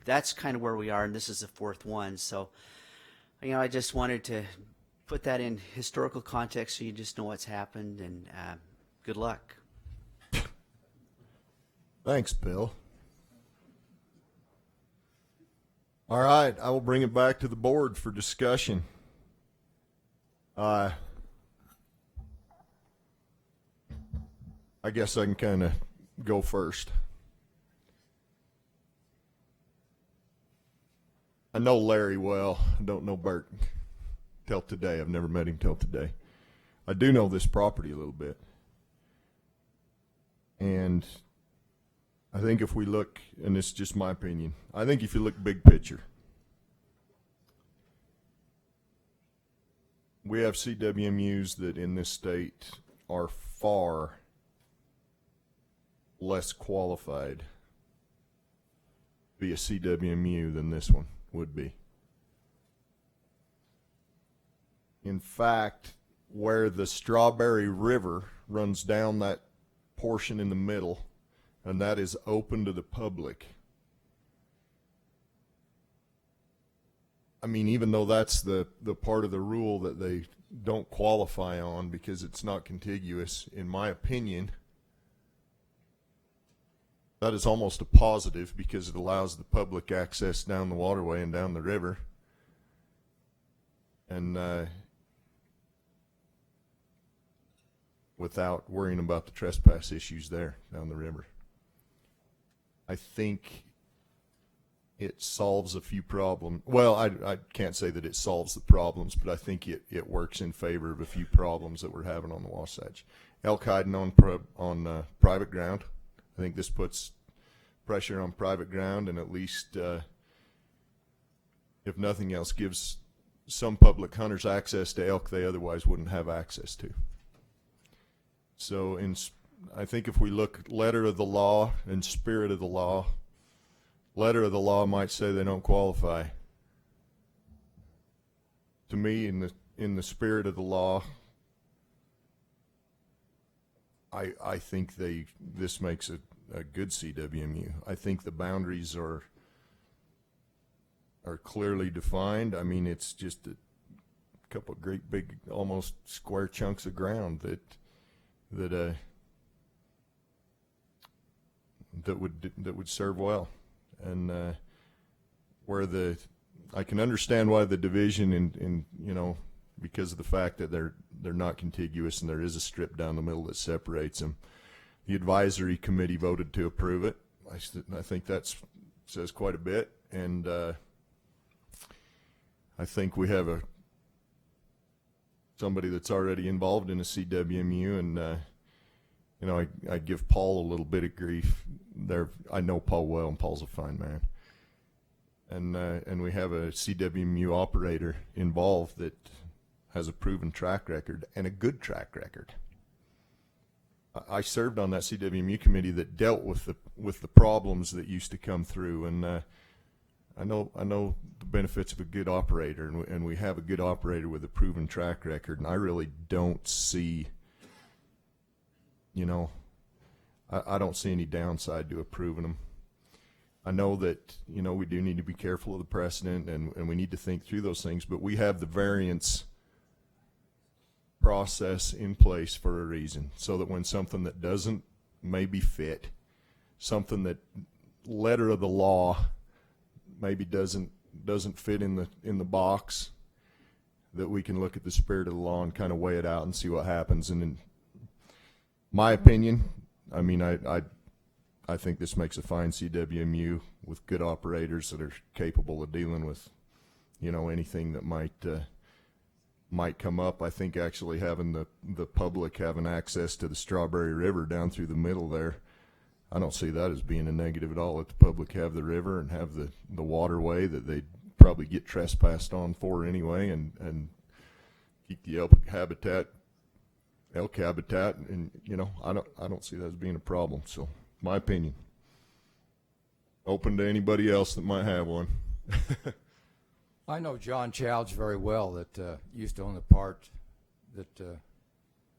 that's kind of where we are, and this is the 4th one. So, you know, I just wanted to put that in historical context so you just know what's happened, and good luck. Thanks, Bill. All right, I will bring it back to the board for discussion. I guess I can kind of go first. I know Larry well. I don't know Bert till today. I've never met him till today. I do know this property a little bit. And I think if we look, and this is just my opinion, I think if you look big picture, we have CWMUs that in this state are far less qualified to be a CWMU than this one would be. In fact, where the Strawberry River runs down that portion in the middle, and that is open to the public. I mean, even though that's the part of the rule that they don't qualify on because it's not contiguous, in my opinion, that is almost a positive because it allows the public access down the waterway and down the river. And without worrying about the trespass issues there down the river. I think it solves a few problems. Well, I can't say that it solves the problems, but I think it works in favor of a few problems that we're having on the Wasatch. Elk hiding on private ground. I think this puts pressure on private ground and at least, if nothing else, gives some public hunters access to elk they otherwise wouldn't have access to. So I think if we look letter of the law and spirit of the law, letter of the law might say they don't qualify. To me, in the spirit of the law, I think this makes a good CWMU. I think the boundaries are clearly defined. I mean, it's just a couple of great big, almost square chunks of ground that would serve well, and where I can understand why the division in because of the fact that they're not contiguous and there is a strip down the middle that separates them. The advisory committee voted to approve it. I think that says quite a bit, and I think we have somebody that's already involved in a CWMU, and I give Paul a little bit of grief there. I know Paul well, and Paul's a fine man, and we have a CWMU operator involved that has a proven track record and a good track record. I served on that CWMU committee that dealt with the problems that used to come through, and I know the benefits of a good operator, and we have a good operator with a proven track record, and I really don't see, I don't see any downside to approving them. I know that, we do need to be careful of the precedent, and we need to think through those things, but we have the variance process in place for a reason, so that when something that doesn't maybe fit, something that letter of the law maybe doesn't fit in the box, that we can look at the spirit of the law and kind of weigh it out and see what happens. And in my opinion, I mean, I think this makes a fine CWMU with good operators that are capable of dealing with, anything that might come up. I think actually having the public having access to the Strawberry River down through the middle there, I don't see that as being a negative at all. Let the public have the river and have the waterway that they'd probably get trespassed on for anyway, and keep the elk habitat, and I don't see that as being a problem. So my opinion. Open to anybody else that might have one. I know John Childs very well, that used to own the part that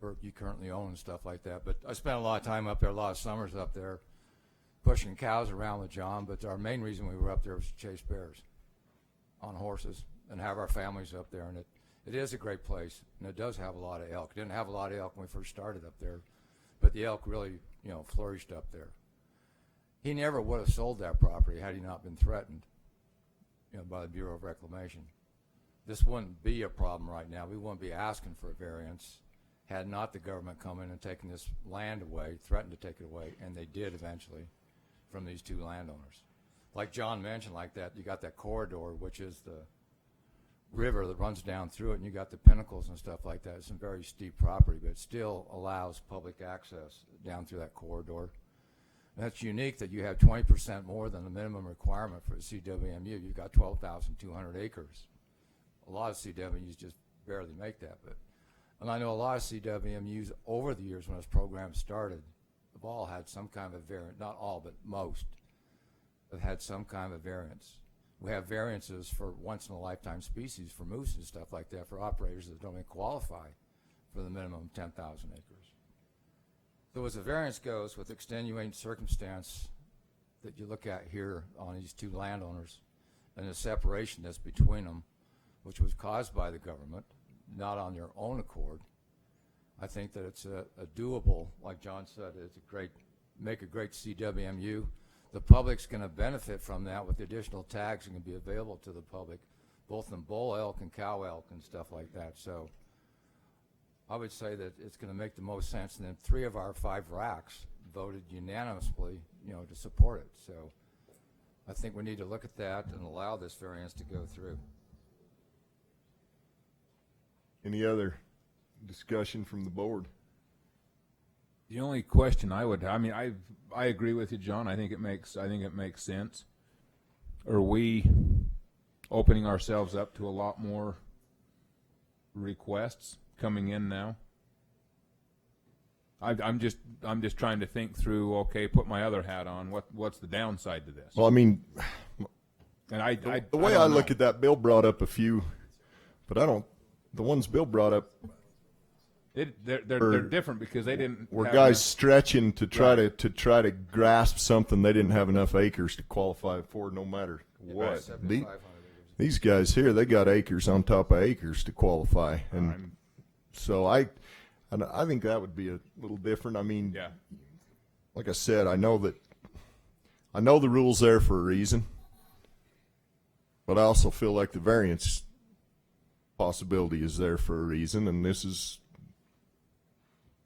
Burke, you currently own and stuff like that. But I spent a lot of time up there, a lot of summers up there, pushing cows around with John. But our main reason we were up there was to chase bears on horses and have our families up there. And it is a great place, and it does have a lot of elk. It didn't have a lot of elk when we first started up there, but the elk really, flourished up there. He never would have sold that property had he not been threatened, by the Bureau of Reclamation. This wouldn't be a problem right now. We wouldn't be asking for a variance had not the government come in and taken this land away, threatened to take it away, and they did eventually from these two landowners. Like John mentioned, like that, you got that corridor, which is the river that runs down through it, and you got the pinnacles and stuff like that. It's some very steep property, but it still allows public access down through that corridor. And that's unique that you have 20% more than the minimum requirement for a CWMU. You've got 12,200 acres. A lot of CWMUs just barely make that, and I know a lot of CWMUs over the years when this program started have all had some kind of a variant, not all, but most have had some kind of a variance. We have variances for once-in-a-lifetime species, for moose and stuff like that, for operators that don't even qualify for the minimum 10,000 acres. So as the variance goes, with extenuating circumstance that you look at here on these two landowners and the separation that's between them, which was caused by the government, not on their own accord, I think that it's a doable, like John said, it's make a great CWMU. The public's going to benefit from that with the additional tags that can be available to the public, both in bull elk and cow elk and stuff like that. So I would say that it's going to make the most sense, and then 3 of our 5 racks voted unanimously, to support it. So I think we need to look at that and allow this variance to go through. Any other discussion from the board? The only question I agree with you, John. I think it makes sense. Are we opening ourselves up to a lot more requests coming in now? I'm just trying to think through. Okay, put my other hat on. What's the downside to this? Well, I mean, and the way I look at that, Bill brought up a few, but I don't. The ones Bill brought up, they're different because they didn't. Were have guys enough- stretching to try to grasp something they didn't have enough acres to qualify for, no matter what. These guys here, they got acres on top of acres to qualify, and so I think that would be a little different. I mean, yeah. Like I said, I know the rule's there for a reason, but I also feel like the variance possibility is there for a reason, and this is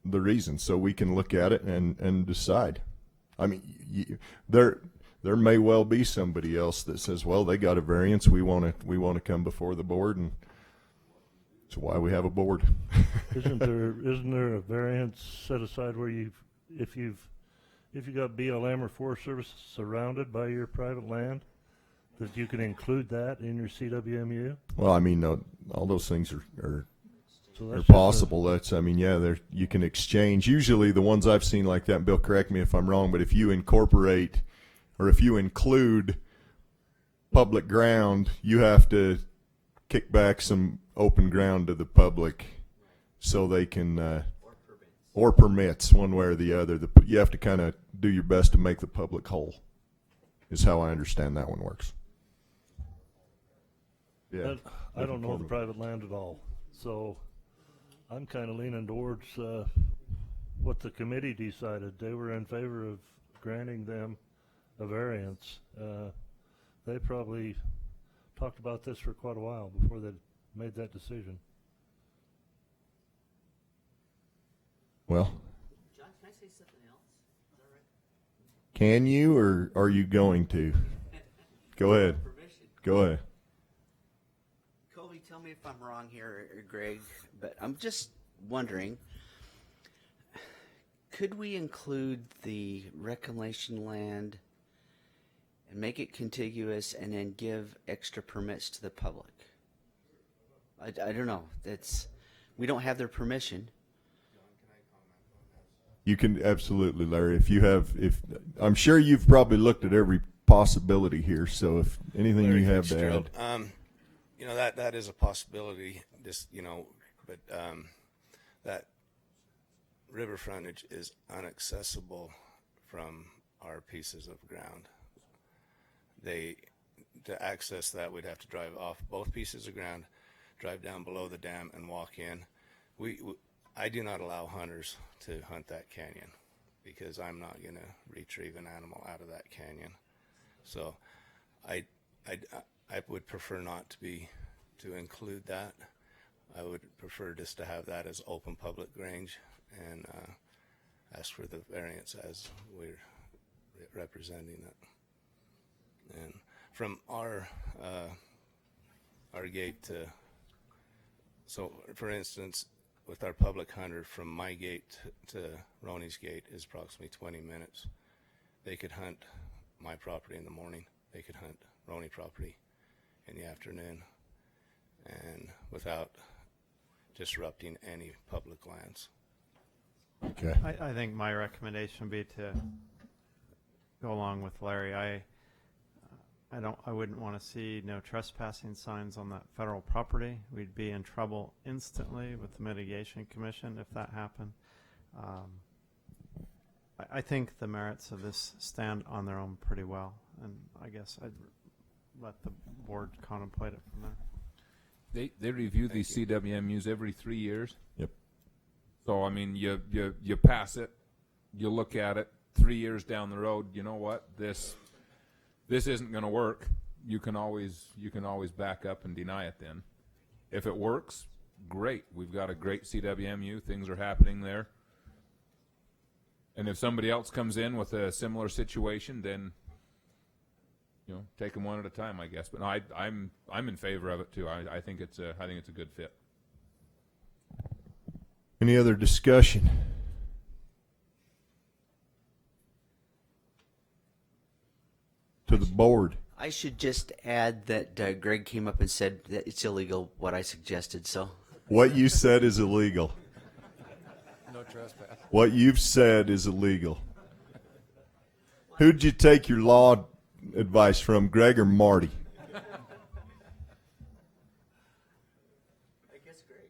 the reason. So we can look at it and decide. I mean, there may well be somebody else that says, well, they got a variance. We want to come before the board, and that's why we have a board. Isn't there a variance set aside where if you got BLM or Forest Service surrounded by your private land, that you can include that in your CWMU? Well, I mean, all those things are So possible. That's, I mean, yeah, you can exchange. Usually the ones I've seen like that, and Bill, correct me if I'm wrong, but if you incorporate or if you include public ground, you have to kick back some open ground to the public so they can, or permits one way or the other. You have to kind of do your best to make the public whole, is how I understand that one works. Yeah. I don't know the private land at all, so I'm kind of leaning towards what the committee decided. They were in favor of granting them a variance. They probably talked about this for quite a while before they made that decision. Well, John, can I say something else? Is that right? can you, or are you going to? Go ahead. Go ahead. Covy, tell me if I'm wrong here, or Greg, but I'm just wondering, could we include the reclamation land and make it contiguous and then give extra permits to the public? I don't know. We don't have their permission. You can absolutely, Larry. If I'm sure you've probably looked at every possibility here. So if anything Larry you have to Fitzgerald, add, you know, that is a possibility. Just, you know, but that river frontage is inaccessible from our pieces of ground. To access that, we'd have to drive off both pieces of ground, drive down below the dam, and walk in. I do not allow hunters to hunt that canyon because I'm not going to retrieve an animal out of that canyon. So I would prefer not to include that. I would prefer just to have that as open public range and ask for the variance as we're representing it. And from our gate to, so for instance, with our public hunter, from my gate to Roney's gate is approximately 20 minutes. They could hunt my property in the morning. They could hunt Roney property in the afternoon, and without disrupting any public lands. Okay. I think my recommendation would be to go along with Larry. I wouldn't want to see no trespassing signs on that federal property. We'd be in trouble instantly with the mitigation commission if that happened. I think the merits of this stand on their own pretty well, and I guess I'd let the board contemplate it from there. They review these CWMUs every 3 years. Yep. So I mean, you pass it, you look at it 3 years down the road. You know what, this isn't going to work. You can always back up and deny it. Then, if it works, great. We've got a great CWMU. Things are happening there. And if somebody else comes in with a similar situation, then take them one at a time, I guess. But no, I'm in favor of it too. I think it's a good fit. any other discussion? To the board. I should just add that Greg came up and said that it's illegal what I suggested, so What you said is illegal. No trespass. What you've said is illegal. Who'd you take your law advice from, Greg or Marty? I guess Greg.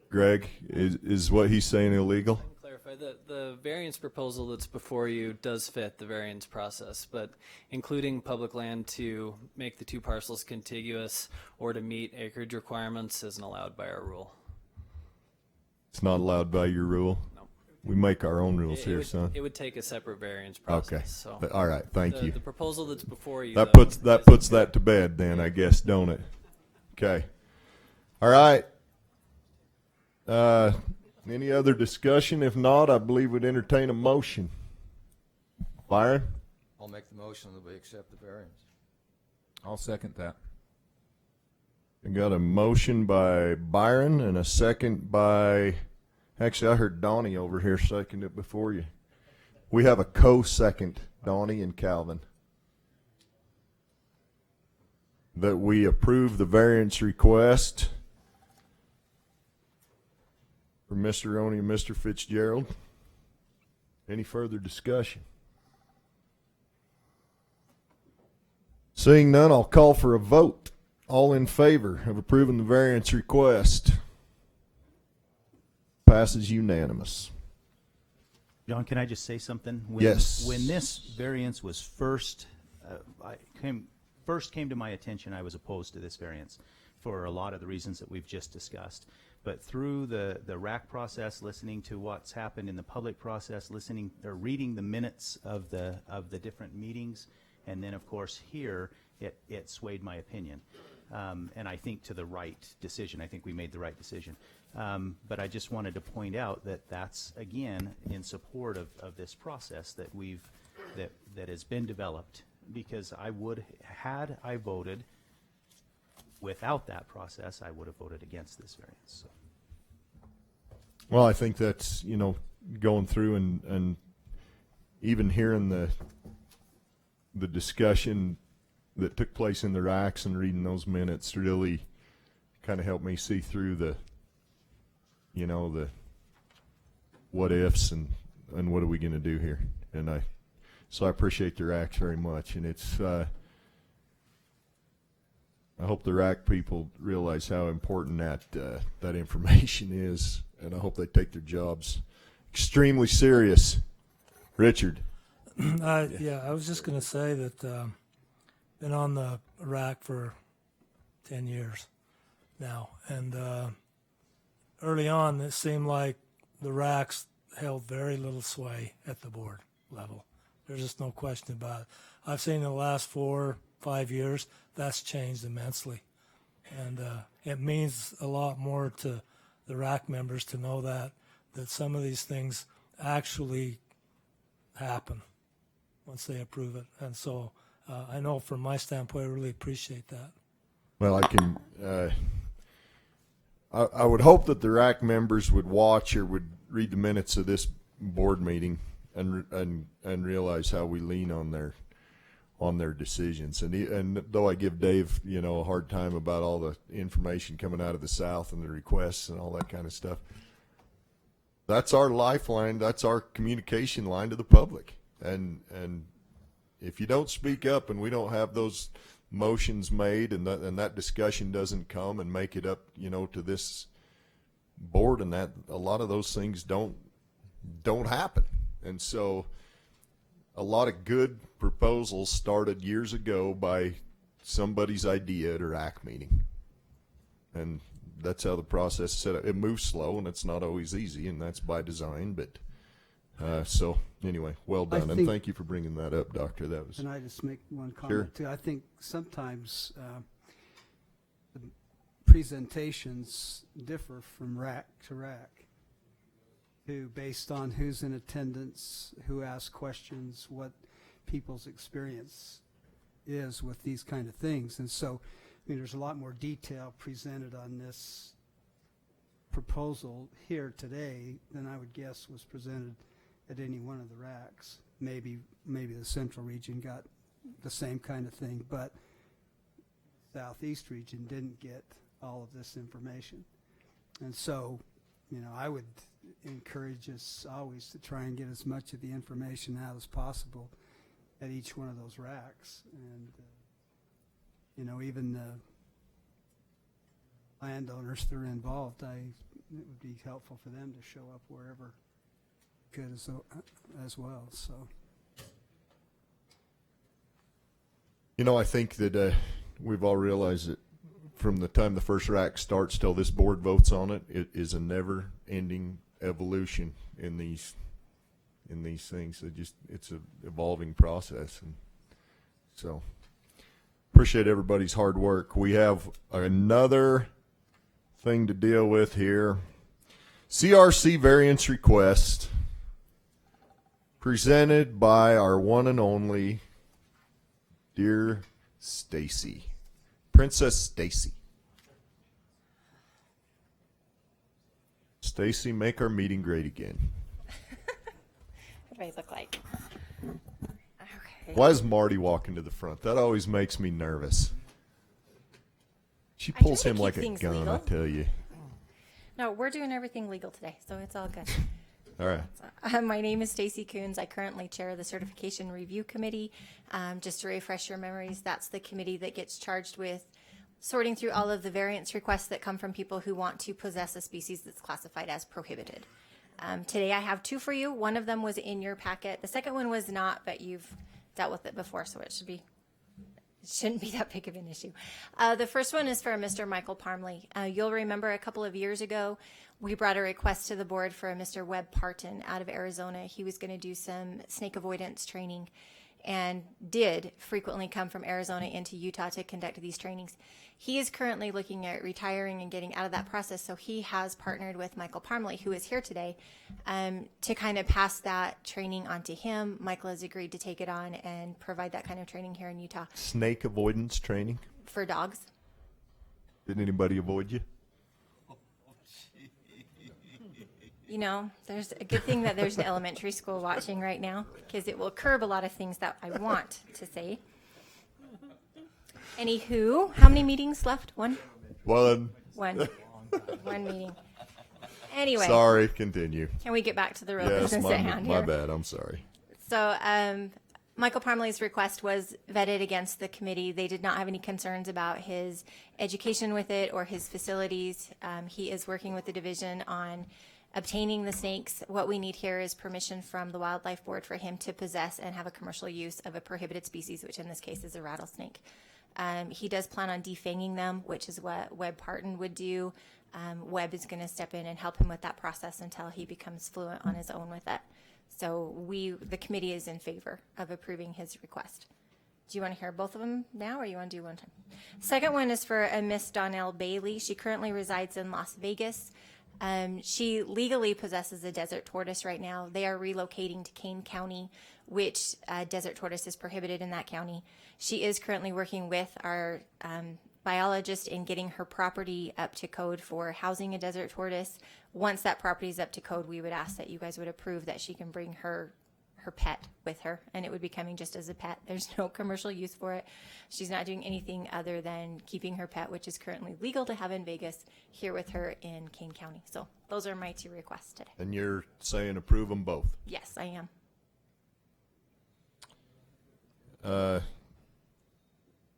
Greg, is what he's saying illegal? Clarify, the variance proposal that's before you does fit the variance process, but including public land to make the two parcels contiguous or to meet acreage requirements isn't allowed by our rule. It's not allowed by your rule? No. We make our own rules It here, would, son. It would take a separate variance process. Okay. So All right, thank you. The proposal that's before you. That though, puts that to bed then, I guess, don't it? Okay. All right. Any other discussion? If not, I believe we'd entertain a motion. Byron? I'll make the motion that we accept the variance. I'll second that. I got a motion by Byron and a second by, actually I heard Donnie over here second it before you. We have a co-second, Donnie and Calvin, that we approve the variance request for Mr. Roney and Mr. Fitzgerald. Any further discussion? Seeing none, I'll call for a vote. All in favor of approving the variance request? Passes unanimous. John, can I just say something? Yes. When this variance was first came to my attention, I was opposed to this variance for a lot of the reasons that we've just discussed. But through the RAC process, listening to what's happened in the public process, listening or reading the minutes of the different meetings, and then of course here, it swayed my opinion. And I think to the right decision. I think we made the right decision. But I just wanted to point out that that's, again, in support of this process that that has been developed, because had I voted without that process, I would have voted against this variance. So. Well, I think that's, going through and even hearing the discussion that took place in the racks and reading those minutes really kind of helped me see through the what ifs and what are we going to do here. And so I appreciate the racks very much. And it's, I hope the RAC people realize how important that information is, and I hope they take their jobs extremely serious. Richard. Yeah, I was just going to say that been on the RAC for 10 years now, and early on it seemed like the RACs held very little sway at the board level. There's just no question about it. I've seen in the last 4 or 5 years that's changed immensely, and it means a lot more to the RAC members to know that some of these things actually happen once they approve it. And so I know from my standpoint, I really appreciate that. Well, I can. I would hope that the RAC members would watch or would read the minutes of this board meeting and realize how we lean on their decisions. And though I give Dave, a hard time about all the information coming out of the South and the requests and all that kind of stuff, that's our lifeline. That's our communication line to the public. And if you don't speak up and we don't have those motions made and that discussion doesn't come and make it up, to this board, and that a lot of those things don't happen. And so a lot of good proposals started years ago by somebody's idea at a RAC meeting. And that's how the process is set up. It moves slow, and it's not always easy, and that's by design. But so anyway, well done, and thank you for bringing that up, Doctor. That was. Can I just make one comment Sure. too? I think sometimes the presentations differ from RAC to RAC, based on who's in attendance, who asks questions, what people's experience is with these kind of things. And so, there's a lot more detail presented on this proposal here today than I would guess was presented at any one of the RACs. Maybe the Central region got the same kind of thing, but Southeast region didn't get all of this information. And so, I would encourage us always to try and get as much of the information out as possible at each one of those racks. And, even the landowners that are involved, it would be helpful for them to show up wherever could as well. So, I think that we've all realized that from the time the first rack starts till this board votes on it, it is a never-ending evolution in these things. It's an evolving process, and so appreciate everybody's hard work. We have another thing to deal with here. CRC Variance Request presented by our one and only dear Staci. Princess Staci. Staci, make our meeting great again. What do I look like? Okay. Why is Marty walking to the front? That always makes me nervous. She pulls him like a gun, legal. I tell you. No, we're doing everything legal today, so it's all good. All right. My name is Staci Coons. I currently chair the Certification Review Committee. Just to refresh your memories, that's the committee that gets charged with sorting through all of the variance requests that come from people who want to possess a species that's classified as prohibited. Today I have two for you. One of them was in your packet. The second one was not, but you've dealt with it before, so it shouldn't be that big of an issue. The first one is for Mr. Michael Parmley. You'll remember a couple of years ago, we brought a request to the board for a Mr. Webb Parton out of Arizona. He was going to do some snake avoidance training and did frequently come from Arizona into Utah to conduct these trainings. He is currently looking at retiring and getting out of that process, so he has partnered with Michael Parmley, who is here today, to kind of pass that training on to him. Michael has agreed to take it on and provide that kind of training here in Utah. Snake avoidance training? For dogs. Did anybody avoid you? There's a good thing that there's an elementary school watching right now, because it will curb a lot of things that I want to say. Anywho, how many meetings left? One? One. One meeting. Anyway. Sorry, continue. Can we get back to the real Yes, business at hand my here? bad, I'm sorry. So Michael Parmley's request was vetted against the committee. They did not have any concerns about his education with it or his facilities. He is working with the division on obtaining the snakes. What we need here is permission from the Wildlife Board for him to possess and have a commercial use of a prohibited species, which in this case is a rattlesnake. He does plan on defanging them, which is what Webb Parton would do. Webb is going to step in and help him with that process until he becomes fluent on his own with it. So the committee is in favor of approving his request. Do you want to hear both of them now, or you want to do one time? Second one is for a Miss Donnell Bailey. She currently resides in Las Vegas. She legally possesses a desert tortoise right now. They are relocating to Kane County, which desert tortoise is prohibited in that county. She is currently working with our biologist in getting her property up to code for housing a desert tortoise. Once that property is up to code, we would ask that you guys would approve that she can bring her pet with her, and it would be coming just as a pet. There's no commercial use for it. She's not doing anything other than keeping her pet, which is currently legal to have in Vegas, here with her in Kane County. So those are my two requests today. And you're saying approve them both? Yes, I am.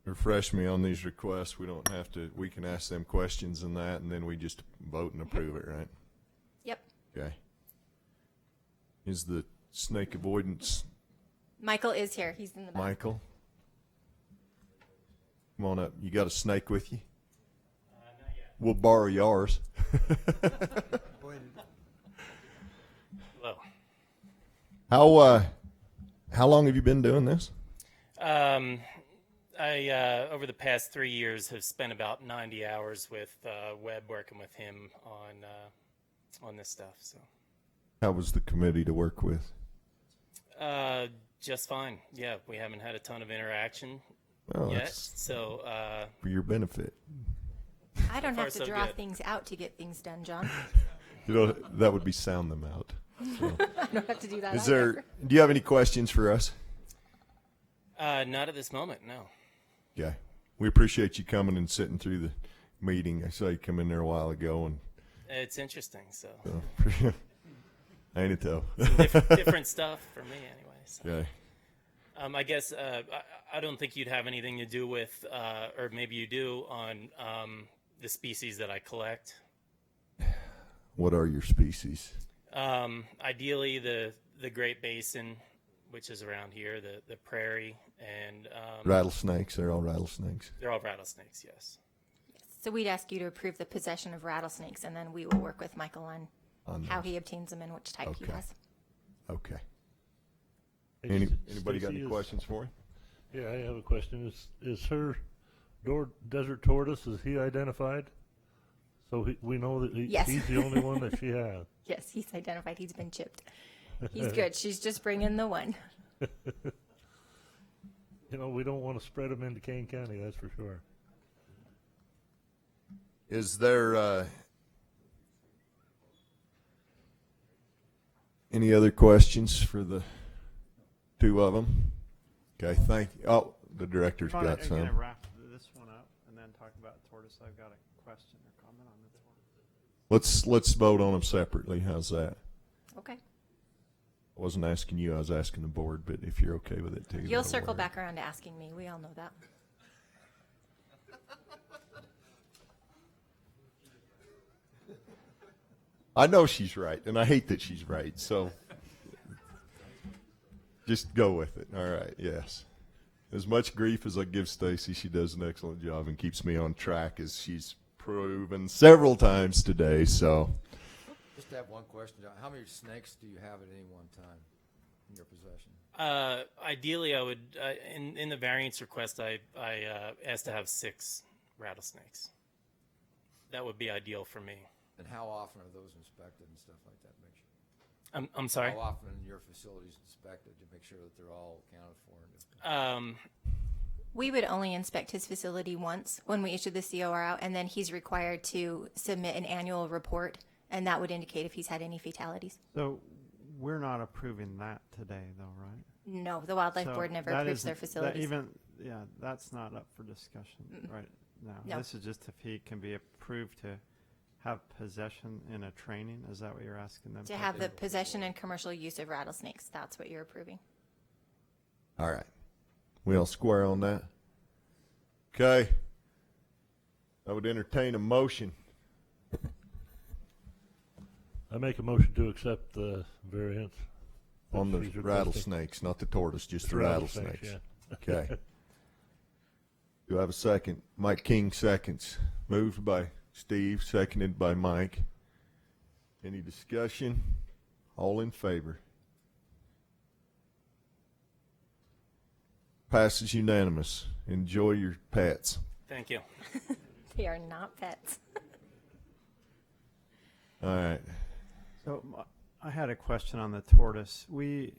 Refresh me on these requests. We can ask them questions and that, and then we just vote and approve it, right? Yep. Okay. Is the snake avoidance Michael is here. He's in the back. Michael? Come on up. You got a snake with you? Not yet. We'll borrow yours. Hello. How long have you been doing this? I over the past 3 years have spent about 90 hours with Webb, working with him on this stuff. So. How was the committee to work with? Just fine. Yeah, we haven't had a ton of interaction Well, yet. that's So for your benefit. I don't far, have to so draw good. things out to get things done, John. That would be sound them out. So. I don't have to do that. Do you have any questions for us? not at this moment, no. Okay. We appreciate you coming and sitting through the meeting. I saw you come in there a while ago, and It's interesting. So ain't it though? different stuff for me anyway. So. Okay. I guess I don't think you'd have anything to do with, or maybe you do, on the species that I collect. What are your species? Ideally, the Great Basin, which is around here, the prairie, and Rattlesnakes. They're all rattlesnakes. They're all rattlesnakes, yes. So we'd ask you to approve the possession of rattlesnakes, and then we will work with Michael on how he obtains them and which type he has. Okay. Hey, Anybody got any Staci, questions for him? Yeah, I have a question. Is her desert tortoise, is he identified? So we know that Yes. he's the only one that she has. Yes, he's identified. He's been chipped. He's good. She's just bringing the one. You know, we don't want to spread them into Kane County, that's for sure. Is there any other questions for the two of them? Okay, thank you. Oh, the director's Probably got some. going to wrap this one up and then talk about tortoise. I've got a question or comment on the tortoise. Let's vote on them separately. How's that? Okay. I wasn't asking you. I was asking the board. But if you're okay with it too, You'll circle back around to asking me. We all know that. I know she's right, and I hate that she's right. So just go with it. All right. Yes. As much grief as I give Staci, she does an excellent job and keeps me on track, as she's proven several times today. So. Just have one question, John. How many snakes do you have at any one time in your possession? Ideally, I would, in the variance request, I asked to have 6 rattlesnakes. That would be ideal for me. And how often are those inspected and stuff like that? Make sure. I'm sorry? How often are your facilities inspected to make sure that they're all accounted for? We would only inspect his facility once when we issue the COR out, and then he's required to submit an annual report, and that would indicate if he's had any fatalities. So we're not approving that today, though, right? No, the Wildlife So Board never that approves their isn't- facilities. That's not up for discussion right now. No. This is just if he can be approved to have possession in a training. Is that what you're asking them? To have the possession and commercial use of rattlesnakes. That's what you're approving. All right. We all square on that? Okay. I would entertain a motion. I make a motion to accept the variance. On the that she's requesting. rattlesnakes, not the tortoise, just the Rattlesnakes, rattlesnakes. yeah. Okay. Do I have a second? Mike King seconds. Moved by Steve, seconded by Mike. Any discussion? All in favor? Passes unanimous. Enjoy your pets. Thank you. They are not pets. All right. So I had a question on the tortoise. We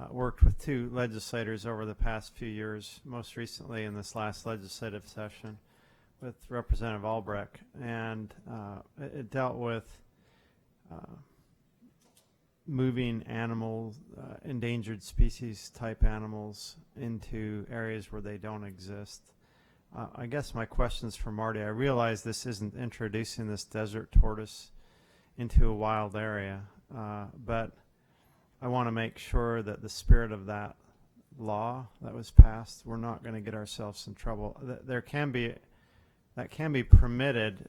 worked with 2 legislators over the past few years, most recently in this last legislative session with Representative Albrecht, and it dealt with moving animals, endangered species type animals, into areas where they don't exist. I guess my question's for Marty. I realize this isn't introducing this desert tortoise into a wild area, but I want to make sure that the spirit of that law that was passed, we're not going to get ourselves in trouble. That can be permitted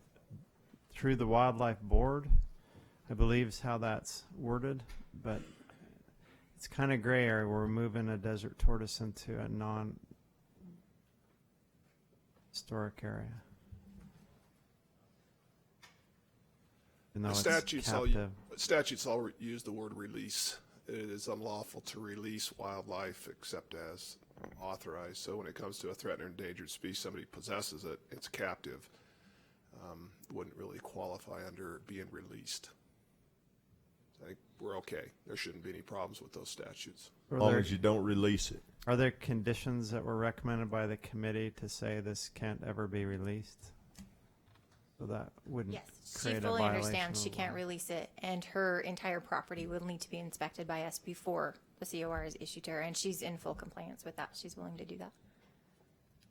through the Wildlife Board, I believe is how that's worded, but it's kind of gray area. We're moving a desert tortoise into a non-historic area. Even though The it's statutes all use the word release. It is unlawful to release wildlife except as authorized. So when it comes to a threatened or endangered species, somebody possesses it, it's captive. Wouldn't really qualify under being released. I think we're okay. There shouldn't be any problems with those statutes. As long as you don't release it. Are there conditions that were recommended by the committee to say this can't ever be released? So that wouldn't Yes, create she a fully violation understands she of can't law. release it, and her entire property will need to be inspected by us before the COR is issued to her, and she's in full compliance with that. She's willing to do that.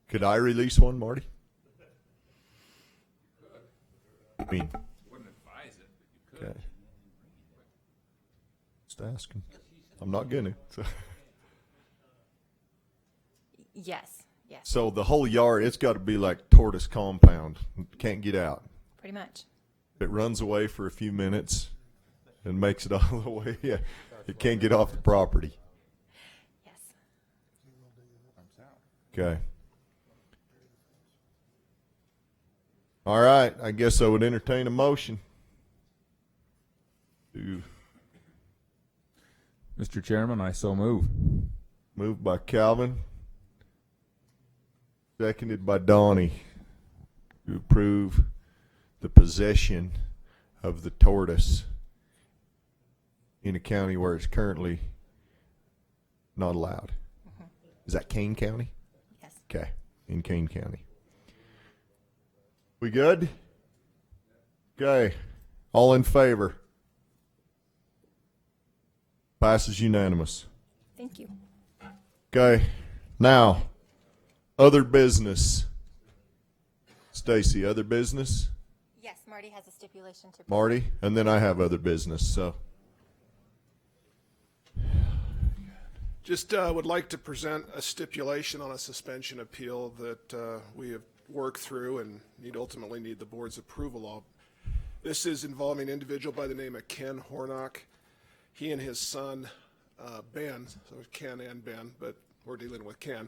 Could I release one, Marty? I mean, Wouldn't advise Just asking. I'm not gonna. So. Yes, yes, So the whole yard, it's got to be like tortoise compound. Can't get out. pretty much. It runs away for a few minutes and makes it all the way. Yeah, it can't get off the property. Yes. Okay. All right. I guess I would entertain a motion. Mr. Chairman, I so move. Moved by Calvin. Seconded by Donnie. To approve the possession of the tortoise in a county where it's currently not allowed. Is that Kane County? Yes. Okay, in Kane County. We good? Okay, all in favor? Passes unanimous. Thank you. Okay, now, other business. Staci, other business? Yes, Marty has a stipulation to. Marty, and then I have other business, so. Just would like to present a stipulation on a suspension appeal that we have worked through and ultimately need the board's approval of. This is involving an individual by the name of Ken Hornock. He and his son, Ben, so Ken and Ben, but we're dealing with Ken.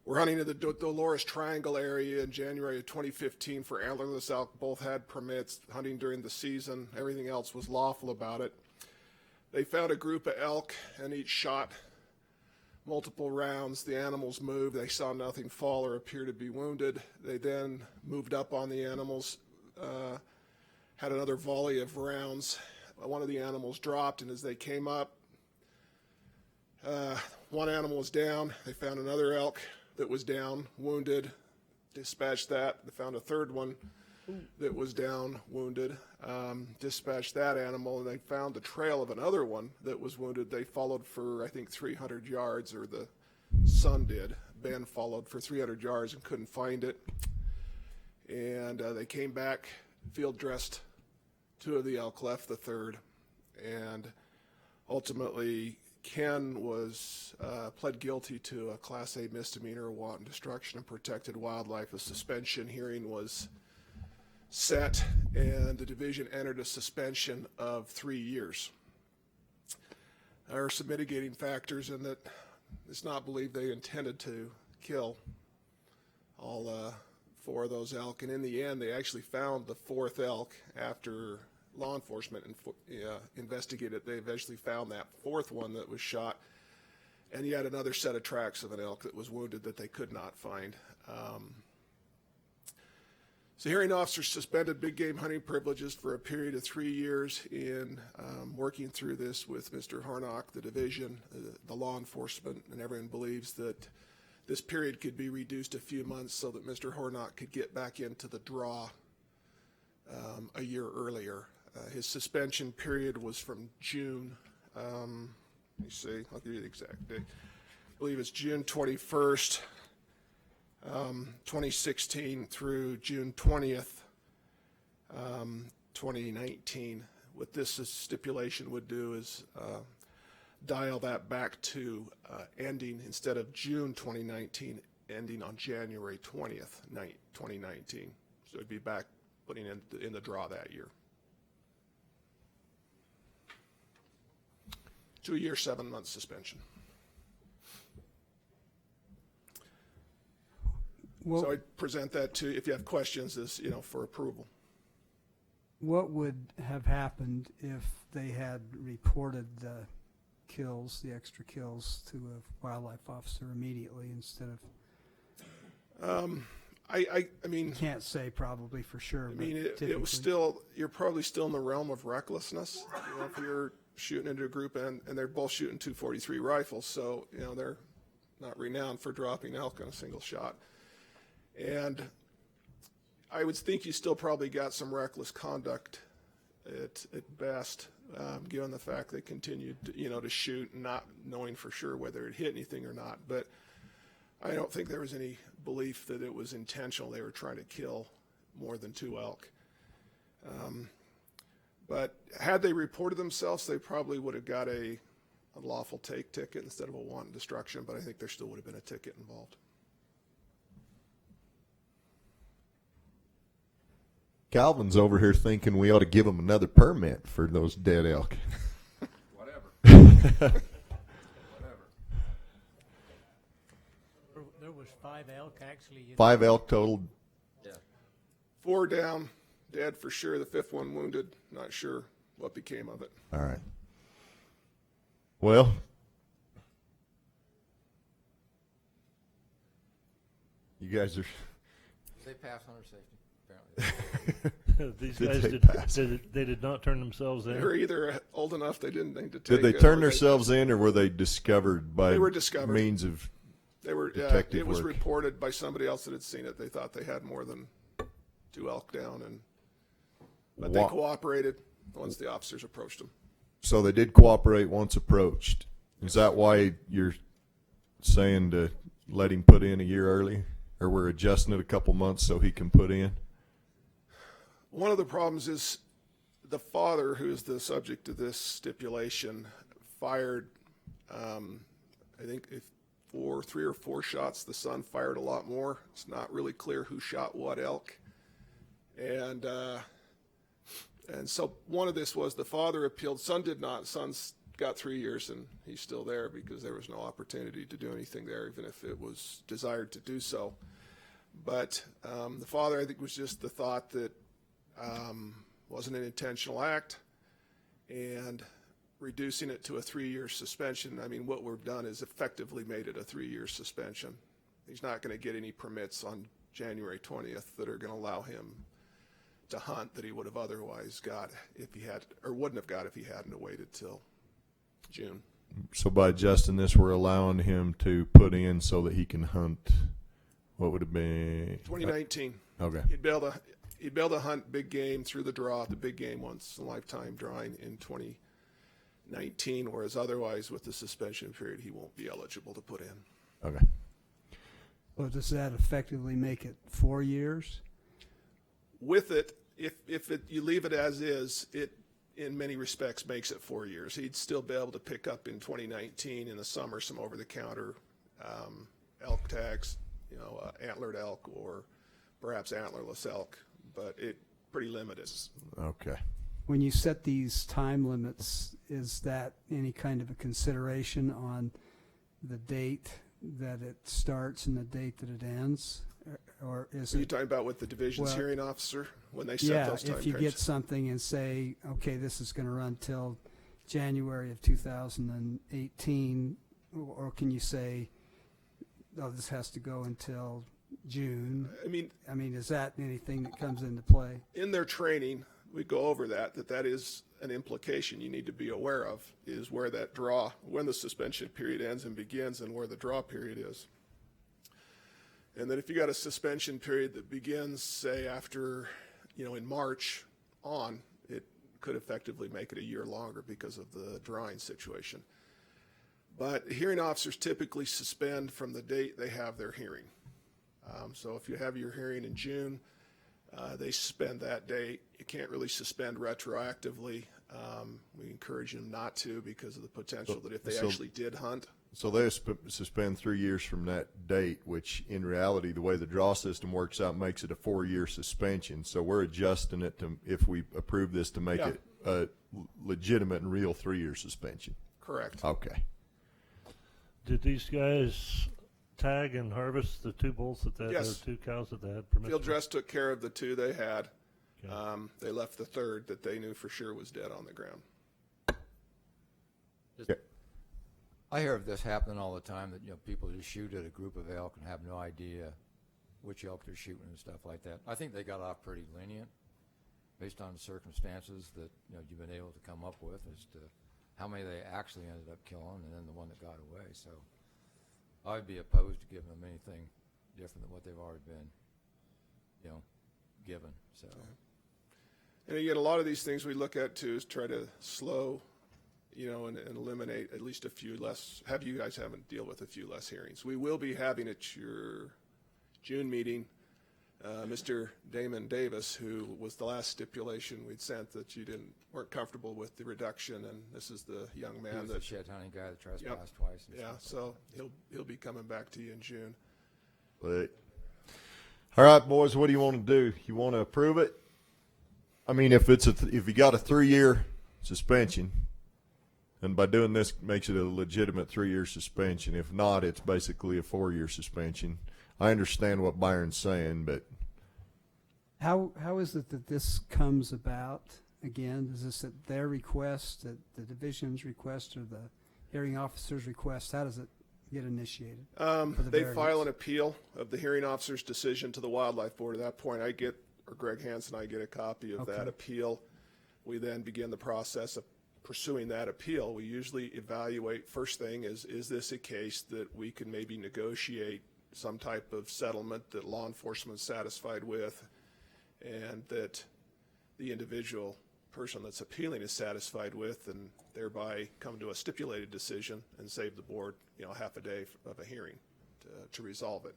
We're hunting in the Dolores Triangle area in January of 2015 for antlerless elk. Both had permits, hunting during the season. Everything else was lawful about it. They found a group of elk and each shot multiple rounds. The animals moved. They saw nothing fall or appear to be wounded. They then moved up on the animals, had another volley of rounds. One of the animals dropped, and as they came up, one animal was down. They found another elk that was down, wounded, dispatched that. They found a third one that was down, wounded, dispatched that animal, and they found the trail of another one that was wounded. They followed for, I think, 300 yards, or the son did. Ben followed for 300 yards and couldn't find it. And they came back, field dressed. Two of the elk left the third. And ultimately, Ken was pled guilty to a Class A misdemeanor, wanton destruction of protected wildlife. A suspension hearing was set, and the division entered a suspension of 3 years. There are some mitigating factors in that it's not believed they intended to kill all 4 of those elk, and in the end, they actually found the 4th elk after law enforcement investigated. They eventually found that 4th one that was shot, and yet another set of tracks of an elk that was wounded that they could not find. So hearing officer suspended big game hunting privileges for a period of 3 years in working through this with Mr. Harnock, the division, the law enforcement, and everyone believes that this period could be reduced a few months so that Mr. Harnock could get back into the draw a year earlier. His suspension period was from June, let me see, I'll give you the exact date. I believe it's June 21st, 2016 through June 20th, 2019. What this stipulation would do is dial that back to ending, instead of June 2019, ending on January 20th, 2019. So it'd be back putting in the draw that year. 2 year, 7 month suspension. Well, so I present that to, if you have questions, as for approval. what would have happened if they had reported the kills, the extra kills, to a wildlife officer immediately instead of? I mean, can't say probably for sure. I mean, it was still, you're probably still in the realm of recklessness. If you're shooting into a group and they're both shooting .243 rifles, so they're not renowned for dropping elk on a single shot. And I would think you still probably got some reckless conduct at best, given the fact they continued to shoot, not knowing for sure whether it hit anything or not. But I don't think there was any belief that it was intentional. They were trying to kill more than 2 elk. But had they reported themselves, they probably would have got a unlawful take ticket instead of a wanton destruction, but I think there still would have been a ticket involved. Calvin's over here thinking we ought to give him another permit for those dead elk. Whatever. There was 5 elk actually. 5 elk total. Yeah. 4 down, dead for sure. The 5th one wounded. Not sure what became of it. All right. Well, you guys are. They passed hunter safety, apparently. These Did guys they they did not turn themselves in. They were either old enough they didn't need to take Did they it, turn or themselves in, or were they discovered by They were discovered. means of They were. detective It was work? reported by somebody else that had seen it. They thought they had more than 2 elk down, but they cooperated once the officers approached them. So they did cooperate once approached. Is that why you're saying to let him put in a year early, or we're adjusting it a couple months so he can put in? One of the problems is the father, who is the subject of this stipulation, fired, I think, 3 or 4 shots. The son fired a lot more. It's not really clear who shot what elk. And so one of this was the father appealed. Son did not. Son's got 3 years, and he's still there because there was no opportunity to do anything there, even if it was desired to do so. But the father, I think, was just the thought that wasn't an intentional act, and reducing it to a 3-year suspension. I mean, what we've done is effectively made it a 3-year suspension. He's not going to get any permits on January 20th that are going to allow him to hunt that he would have otherwise got if he had, or wouldn't have got if he hadn't waited till June. So by adjusting this, we're allowing him to put in so that he can hunt. What would it be? 2019. Okay. He'd be able to hunt big game through the draw, the big game once in a lifetime drawing in 2019, whereas otherwise with the suspension period, he won't be eligible to put in. Okay. Well, does that effectively make it 4 years? With it, if you leave it as is, it in many respects makes it 4 years. He'd still be able to pick up in 2019 in the summer some over-the-counter elk tags, antlered elk or perhaps antlerless elk, but it pretty limited. Okay. When you set these time limits, is that any kind of a consideration on the date that it starts and the date that it ends? Or is Are you talking about with the division's hearing officer when they set those time if you frames? get something and say, okay, this is going to run till January of 2018, or can you say, oh, this has to go until June? I mean, is that anything that comes into play? In their training, we go over that is an implication you need to be aware of, is where that draw, when the suspension period ends and begins, and where the draw period is. And that if you got a suspension period that begins, say, after, in March on, it could effectively make it a year longer because of the drawing situation. But hearing officers typically suspend from the date they have their hearing. So if you have your hearing in June, they suspend that date. You can't really suspend retroactively. We encourage them not to because of the potential that if they actually did hunt. So they suspend 3 years from that date, which in reality, the way the draw system works out, makes it a 4-year suspension. So we're adjusting it to, if we approve this, to make it a legitimate and real 3-year suspension. Correct. Okay. Did these guys tag and harvest the 2 bulls that they had, Yes. or 2 cows that they had permission? Field Dress took care of the 2 they had. Okay. They left the 3rd that they knew for sure was dead on the ground. I hear of this happening all the time, that people just shoot at a group of elk and have no idea which elk they're shooting and stuff like that. I think they got off pretty lenient based on the circumstances that you've been able to come up with as to how many they actually ended up killing and then the one that got away. So I'd be opposed to giving them anything different than what they've already been, given. So. And again, a lot of these things we look at too is try to slow, and eliminate at least a few less, have you guys deal with a few less hearings. We will be having at your June meeting Mr. Damon Davis, who was the last stipulation we'd sent that you weren't comfortable with the reduction, and this is the young man He was the shed hunting guy that trespassed Yep. twice. And Yeah, stuff. so he'll be coming back to you in June. But, all right, boys, what do you want to do? You want to approve it? I mean, if you got a 3-year suspension, and by doing this makes it a legitimate 3-year suspension. If not, it's basically a 4-year suspension. I understand what Byron's saying, but How is it that this comes about again? Is this at their request, at the division's request, or the hearing officer's request? How does it get initiated? They file an appeal of the hearing officer's decision to the Wildlife Board. At that point, Greg Hansen and I get a copy of that appeal. We then begin the process of pursuing that appeal. We usually evaluate, first thing is this a case that we can maybe negotiate some type of settlement that law enforcement is satisfied with, and that the individual person that's appealing is satisfied with, and thereby come to a stipulated decision and save the board, half a day of a hearing to resolve it.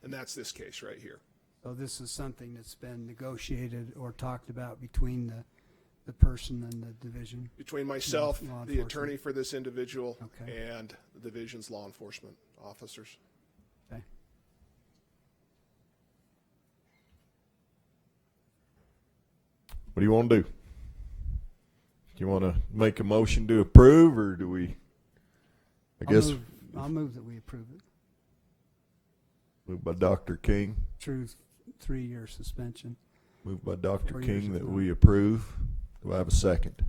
And that's this case right here. So this is something that's been negotiated or talked about between the person and the division? Between myself, Law the enforcement. attorney for this individual, Okay. and the division's law enforcement officers. Okay. what do you want to do? Do you want to make a motion to approve, or do we? I'll move that we approve it. Moved by Dr. King. True 3-year suspension. Moved by Dr. 4 years King that ago. we approve. Do I have a second?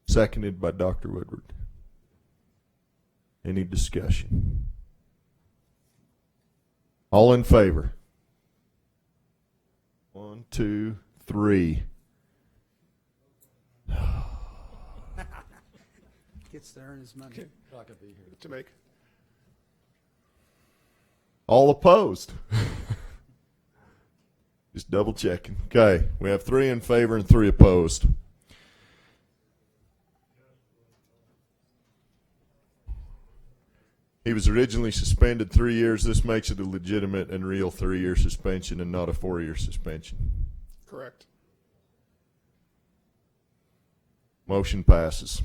Seconded by Dr. Woodward. Any discussion? All in favor? 1, 2, 3. Gets to earn his money. Okay. Not gonna be here. To make. All opposed? Just double checking. Okay, we have 3 in favor and 3 opposed. He was originally suspended 3 years. This makes it a legitimate and real 3-year suspension and not a 4-year suspension. Correct. Motion passes.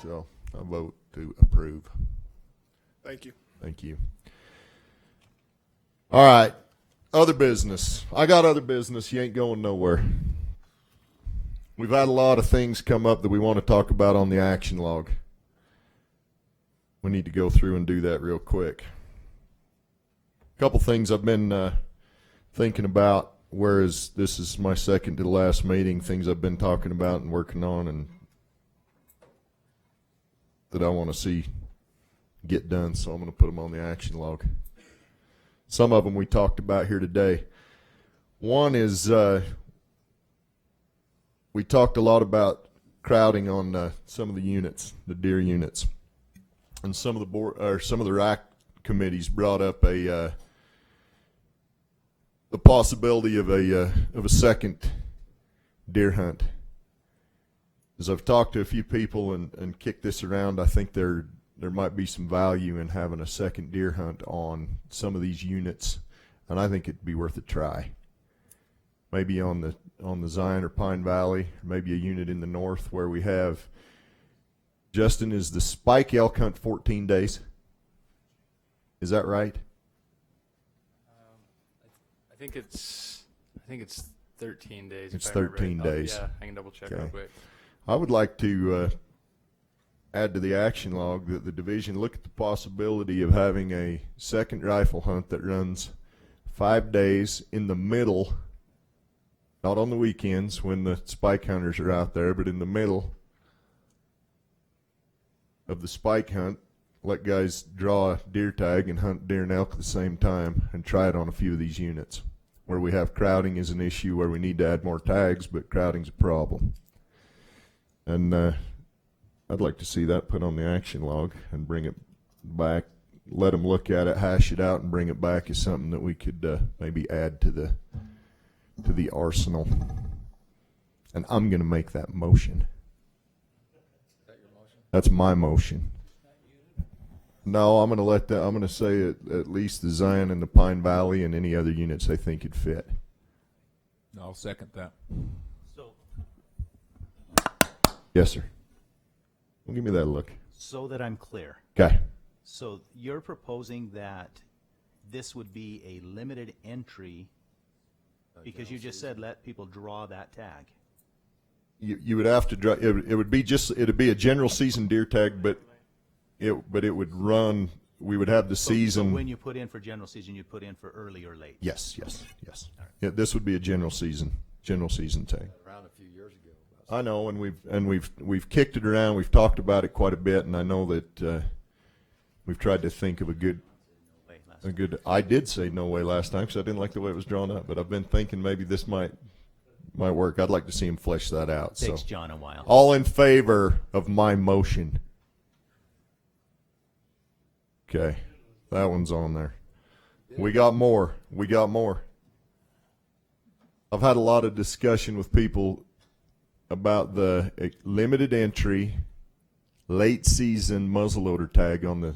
So I vote to approve. Thank you. Thank you. All right. Other business. I got other business. You ain't going nowhere. We've had a lot of things come up that we want to talk about on the action log. We need to go through and do that real quick. A couple things I've been thinking about, whereas this is my second to the last meeting, things I've been talking about and working on and that I want to see get done, so I'm going to put them on the action log. Some of them we talked about here today. One is we talked a lot about crowding on some of the units, the deer units, and some of the board or some of the RAC committees brought up the possibility of a second deer hunt. As I've talked to a few people and kicked this around, I think there might be some value in having a second deer hunt on some of these units, and I think it'd be worth a try. Maybe on the Zion or Pine Valley, or maybe a unit in the north where we have. Justin, is the spike elk hunt 14 days? Is that right? I think it's 13 days. It's if I remember 13 right. days. Yeah, I can double check real Okay. quick. I would like to add to the action log that the division look at the possibility of having a second rifle hunt that runs 5 days in the middle, not on the weekends when the spike hunters are out there, but in the middle of the spike hunt. Let guys draw a deer tag and hunt deer and elk at the same time and try it on a few of these units where we have crowding is an issue, where we need to add more tags, but crowding's a problem. And I'd like to see that put on the action log and bring it back, let them look at it, hash it out, and bring it back as something that we could maybe add to the arsenal. And I'm going to make that motion. Is that your motion? That's my motion. No, I'm gonna let that. I'm gonna say at least the Zion and the Pine Valley and any other units they think could fit. I'll second that. So, Yes, sir. Well, give me that look. so that I'm clear. Okay. So you're proposing that this would be a limited entry because you just said let people draw that tag. You would have to draw. It would be just. It'd be a general season deer tag, but it would run. We would have the season. So when you put in for general season, you put in for early or late. Yes. Yeah, this would be a general season tag. Around a few years ago. I know, and we've kicked it around. We've talked about it quite a bit, and I know that we've tried to think of a good. I did say no way last time because I didn't like the way it was drawn up, but I've been thinking maybe this might work. I'd like to see him flesh that out. Takes John a while. All in favor of my motion? Okay, that one's on there. We got more. I've had a lot of discussion with people about the limited entry, late season muzzleloader tag on the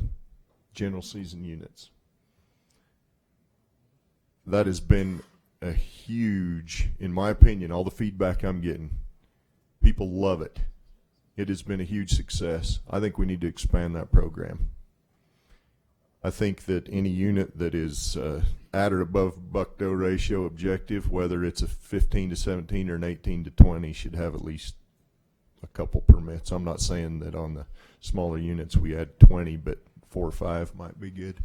general season units. That has been a huge, in my opinion, all the feedback I'm getting, people love it. It has been a huge success. I think we need to expand that program. I think that any unit that is at or above buck-doe ratio objective, whether it's a 15 to 17 or an 18 to 20, should have at least a couple permits. I'm not saying that on the smaller units we add 20, but 4 or 5 might be good.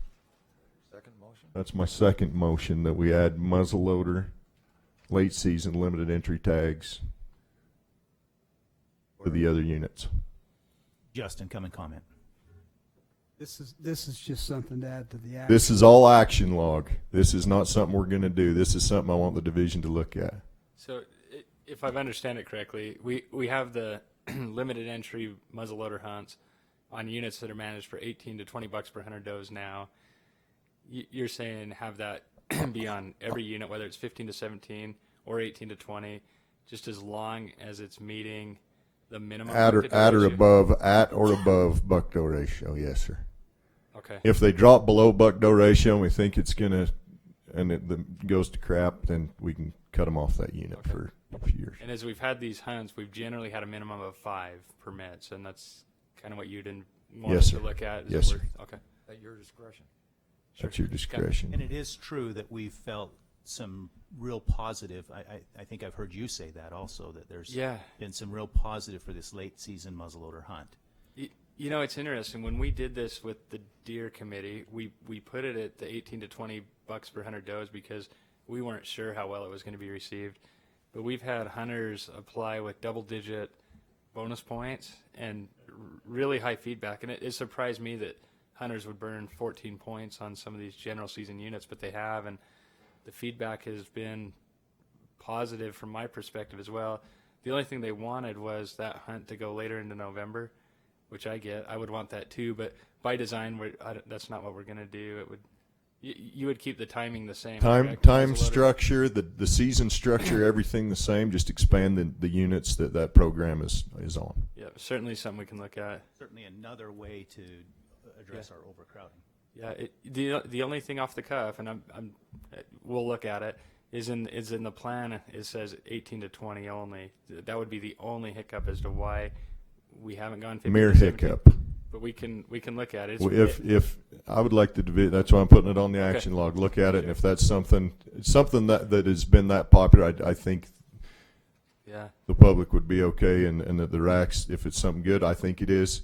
Second motion? That's my second motion, that we add muzzleloader, late season limited entry tags to the other units. Justin, come and comment. This is just something to add to the action. This is all action log. This is not something we're going to do. This is something I want the division to look at. So, if I understand it correctly, we have the limited entry muzzleloader hunts on units that are managed for 18 to 20 bucks per 100 does now. You're saying have that be on every unit, whether it's 15 to 17 or 18 to 20, just as long as it's meeting the minimum At or ratio? above buck-doe ratio, yes, sir. Okay. If they drop below buck-doe ratio and we think it's going to, and it goes to crap, then we can cut them off that unit for a few years. And as we've had these hunts, we've generally had a minimum of 5 permits, and that's kind of what you didn't want Yes, us sir. to look at. Yes, sir. Okay. At your discretion. That's your discretion. And it is true that we've felt some real positive. I think I've heard you say that also, that there's been some real positive for this late season muzzleloader hunt. You know, it's interesting. When we did this with the deer committee, we put it at the 18 to 20 bucks per 100 does because we weren't sure how well it was going to be received. But we've had hunters apply with double-digit bonus points and really high feedback. And it surprised me that hunters would burn 14 points on some of these general season units, but they have. And the feedback has been positive from my perspective as well. The only thing they wanted was that hunt to go later into November, which I get. I would want that too, but by design, that's not what we're going to do. It would, you would keep the timing the same. Time structure, the season structure, everything the same. Just expand the units that program is on. Yeah, certainly something we can look at. Certainly another way to address our overcrowding. Yeah, the only thing off the cuff, and we'll look at it, is in the plan. It says 18 to 20 only. That would be the only hiccup as to why we haven't gone 15 Mere to 17. hiccup. But we can look at it. Well, if I would like to, that's why I'm putting it on the action log. Look at it, and if that's something that has been that popular, I think the public would be okay, and that the racks, if it's something good, I think it is,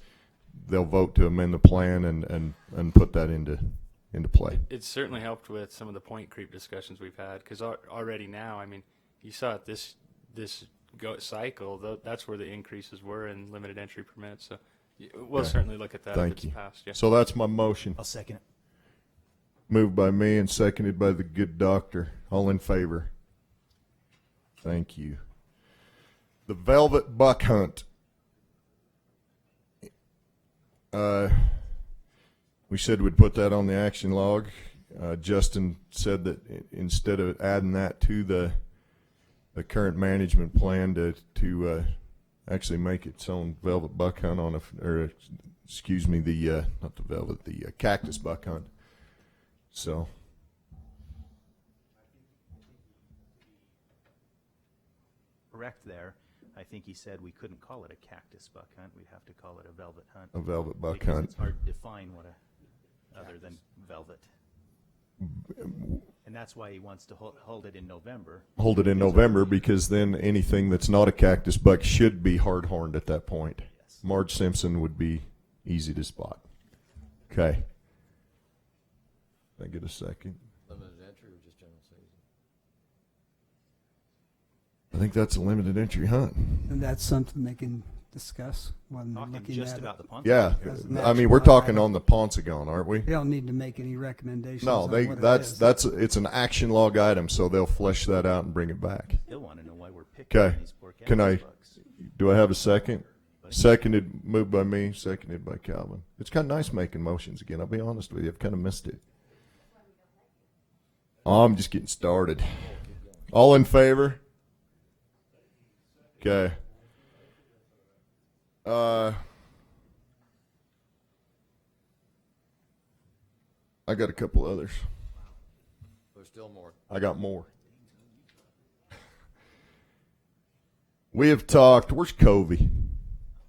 they'll vote to amend the plan and put that into play. It's certainly helped with some of the point creep discussions we've had, because already now, I mean, you saw it this cycle, that's where the increases were in limited entry permits. So we'll certainly look at that. Thank if it's you. Passed. Yeah. So that's my motion. I'll second it. Moved by me and seconded by the good doctor. All in favor? Thank you. The velvet buck hunt. We said we'd put that on the action log. Justin said that instead of adding that to the current management plan to actually make its own velvet buck hunt on excuse me, the not the velvet, the cactus buck hunt. So. Correct there. I think he said we couldn't call it a cactus buck hunt. We'd have to call it a velvet hunt. A velvet buck because hunt. It's hard to define what other than velvet. And that's why he wants to hold it in November. Hold it in November because then anything that's not a cactus buck should be hard-horned at that point. Yes. Marge Simpson would be easy to spot. Okay. Can I get a second? Limited entry or just general season? I think that's a limited entry hunt. And that's something they can discuss when Talking looking just at about it. the Ponce. Yeah, As a I mean national we're talking item. on the Ponsagon, aren't we? They don't need to make any recommendations. No, on they what it is. that's it's an action log item, so they'll flesh that out and bring it back. Still want to know why we're picking Okay. these poor cactus Can I? bucks. Do I have a second? Seconded, moved by me, seconded by Calvin. It's kind of nice making motions again. I'll be honest with you, I've kind of missed it. I'm just getting started. All in favor? Okay. I got a couple others. There's still more. I got more. We have talked. Where's Covy?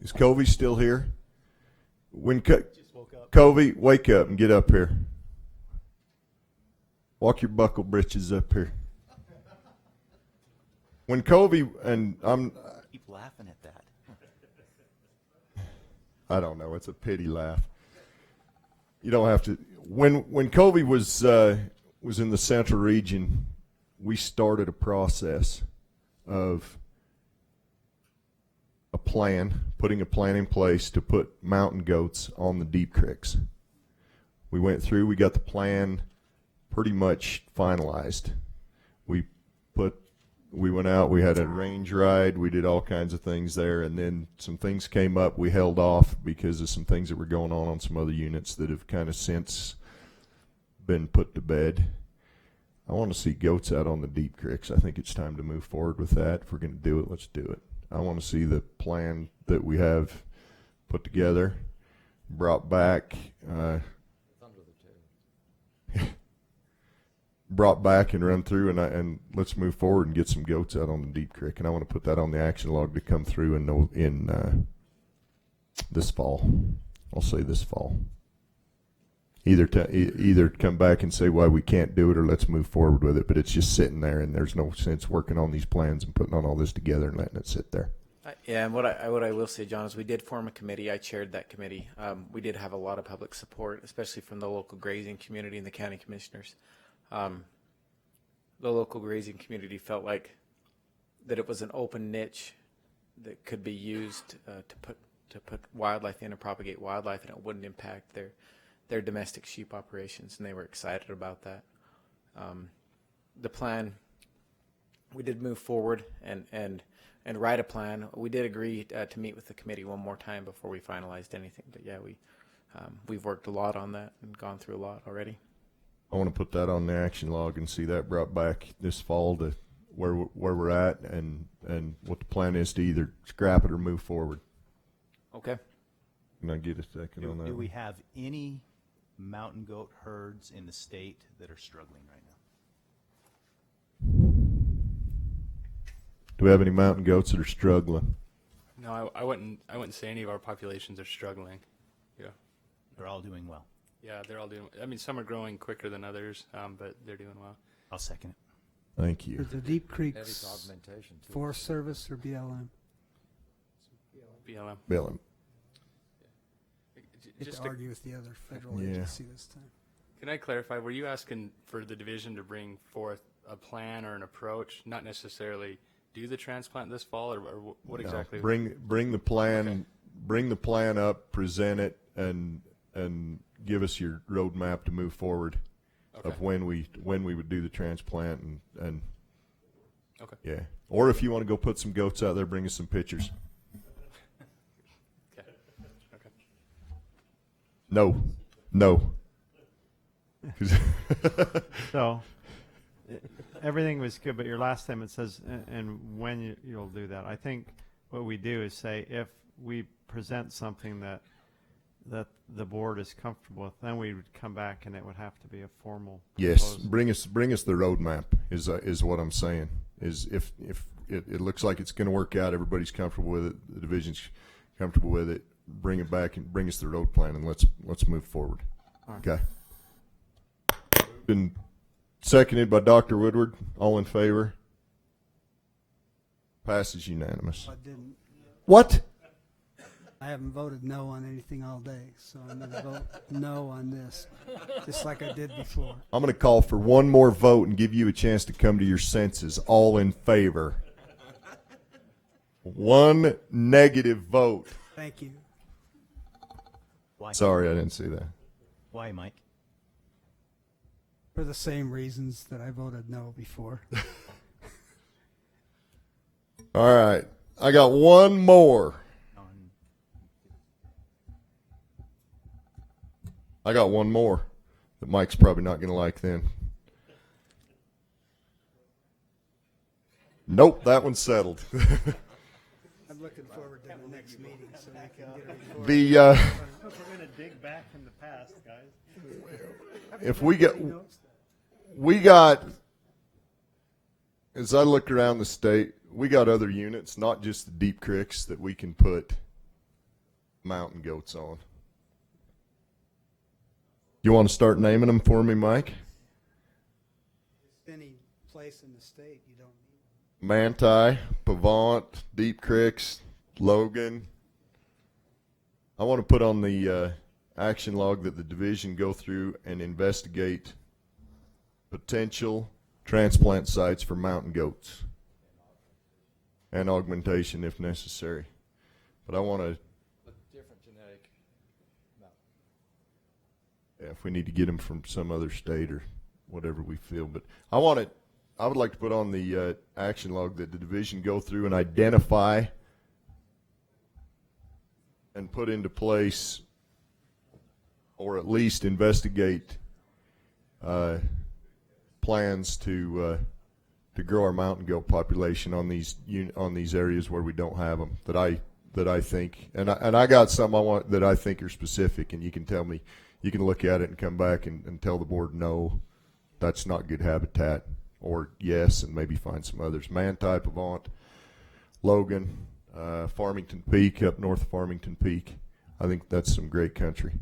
Is Covy still here? When Covy, wake up and get up here. Walk your buckle britches up here. When Covy and Keep laughing at that. I don't know. It's a pity laugh. You don't have to. When Covy was in the central region, we started a process of putting a plan in place to put mountain goats on the deep creeks. We went through. We got the plan pretty much finalized. We went out, we had a range ride, we did all kinds of things there, and then some things came up. We held off because of some things that were going on some other units that have kind of since been put to bed. I want to see goats out on the deep creeks. I think it's time to move forward with that. If we're going to do it, let's do it. I want to see the plan that we have put together, brought back, and run through, and let's move forward and get some goats out on the deep creek. And I want to put that on the action log to come through in this fall. I'll say this fall. Either come back and say why we can't do it, or let's move forward with it. But it's just sitting there, and there's no sense working on these plans and putting on all this together and letting it sit there. Yeah, and what I will say, John, is we did form a committee. I chaired that committee. We did have a lot of public support, especially from the local grazing community and the county commissioners. The local grazing community felt like that it was an open niche that could be used to put wildlife in and propagate wildlife, and it wouldn't impact their domestic sheep operations, and they were excited about that. The plan, we did move forward and write a plan. We did agree to meet with the committee one more time before we finalized anything. But yeah, we've worked a lot on that and gone through a lot already. I want to put that on the action log and see that brought back this fall to where we're at and what the plan is to either scrap it or move forward. Okay. Can I get a second on that? Do we have any mountain goat herds in the state that are struggling right now? Do we have any mountain goats that are struggling? No, I wouldn't say any of our populations are struggling. Yeah. They're all doing well. Yeah, they're all doing. I mean, some are growing quicker than others, but they're doing well. I'll second it. Thank you. Is the Deep Creek Heavy augmentation, too. Forest Service or BLM? BLM. BLM. Get Just to to- argue with the other federal Yeah. agency this time. Can I clarify? Were you asking for the division to bring forth a plan or an approach, not necessarily do the transplant this fall, or what No, exactly? Bring the plan. Okay. Bring the plan up, present it, and give us your roadmap to move forward of when we would do the transplant and Okay. yeah. Or if you want to go put some goats out there, bring us some pictures. Okay. Okay. No. So, everything was good, but your last statement says, and when you'll do that. I think what we do is say if we present something that the board is comfortable with, then we would come back and it would have to be a formal Yes, proposal. bring us the roadmap is what I'm saying. Is if it looks like it's going to work out, everybody's comfortable with it, the division's comfortable with it, bring it back and bring us the road plan, and let's move forward. Okay. Been seconded by Dr. Woodward. All in favor? Passes unanimous. I didn't. What? I haven't voted no on anything all day, so I'm going to vote no on this, just like I did before. I'm going to call for one more vote and give you a chance to come to your senses. All in favor? One negative vote. Thank you. Why? Sorry, I didn't see that. Why, Mike? For the same reasons that I voted no before. All right. I got one more. I got one more that Mike's probably not going to like then. Nope, that one's settled. I'm looking forward to the next meeting so we can get it recorded. The We're going to dig back in the past, guys. if we got, as I look around the state, we got other units, not just the deep creeks, that we can put mountain goats on. You want to start naming them for me, Mike? Any place in the state you don't need. Manti, Pavant, Deep Creeks, Logan. I want to put on the action log that the division go through and investigate potential transplant sites for mountain goats and augmentation if necessary. But I want to, Different genetic. if we need to get them from some other state or whatever we feel. But I would like to put on the action log that the division go through and identify and put into place, or at least investigate plans to grow our mountain goat population on these areas where we don't have them. That I think, and I got some I want that I think are specific, and you can tell me. You can look at it and come back and tell the board, no, that's not good habitat, or yes, and maybe find some others. Manti, Pavant, Logan, Farmington Peak, up north of Farmington Peak. I think that's some great country.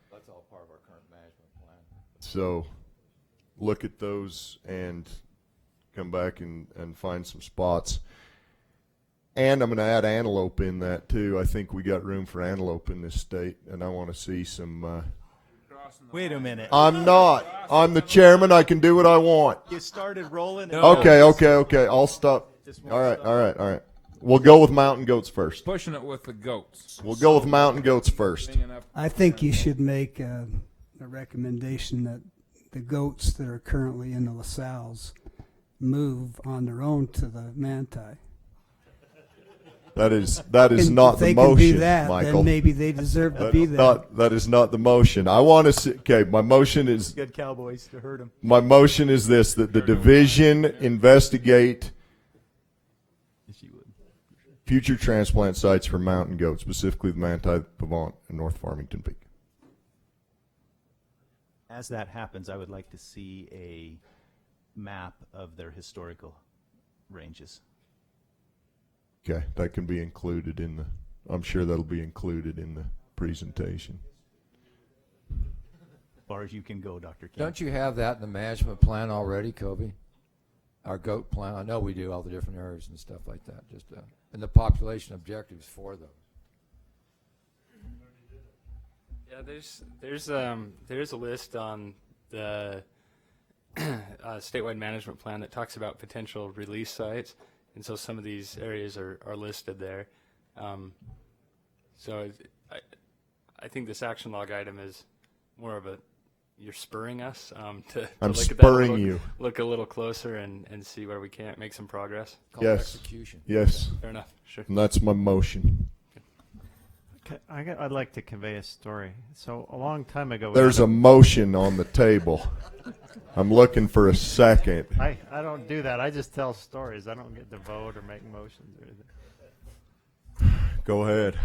That's all part of our current management plan. So look at those and come back and find some spots. And I'm going to add antelope in that, too. I think we got room for antelope in this state, and I want to see some... Wait a minute. I'm not. I'm the chairman. I can do what I want. You started rolling. Okay. I'll stop. All right. We'll go with mountain goats first. Pushing it with the goats. We'll go with mountain goats first. I think you should make a recommendation that the goats that are currently in the LaSalle's move on their own to the Manti. That is not the motion, Michael. If they can do that, then maybe they deserve to be there. That is not the motion. I want to see. Okay, my motion is good cowboys to hurt them. My motion is this: that the division investigate future transplant sites for mountain goats, specifically the Manti, Pavant, and North Farmington Peak. As that happens, I would like to see a map of their historical ranges. Okay, that can be included in the. I'm sure that'll be included in the presentation. As far as you can go, Dr. King. Don't you have that in the management plan already, Covy? Our goat plan. I know we do all the different areas and stuff like that. Just and the population objectives for those. Yeah, there's a list on the statewide management plan that talks about potential release sites. And so some of these areas are listed there. So I think this action log item is more of a, you're spurring us to I'm look spurring at that, you. look a little closer and see where we can make some progress. Yes. Execution. Yes. Fair enough. Sure. And that's my motion. I'd like to convey a story. So a long time ago, There's a motion on the table. I'm looking for a second. I don't do that. I just tell stories. I don't get to vote or make motions or anything. Go ahead.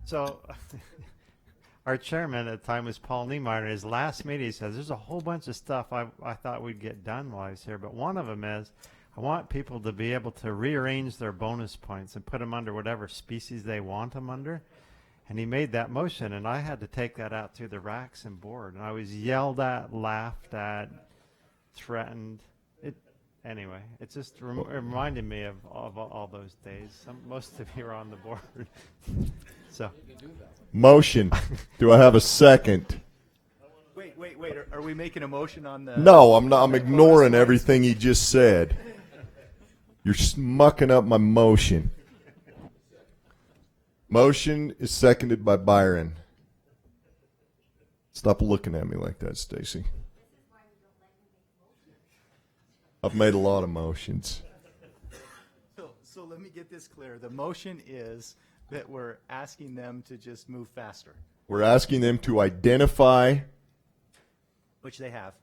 So, our chairman at the time was Paul Niemeyer. In his last meeting, he says, there's a whole bunch of stuff I thought we'd get done while I was here, but one of them is I want people to be able to rearrange their bonus points and put them under whatever species they want them under. And he made that motion, and I had to take that out through the racks and board. And I was yelled at, laughed at, threatened. Anyway, it just reminded me of all those days. Most of you are on the board. So, Motion. Do I have a second? Wait. Are we making a motion on the? No, I'm not. I'm ignoring everything he just said. You're mucking up my motion. Motion is seconded by Byron. Stop looking at me like that, Staci. I've made a lot of motions. So let me get this clear. The motion is that we're asking them to just move faster. We're asking them to identify. Which they have.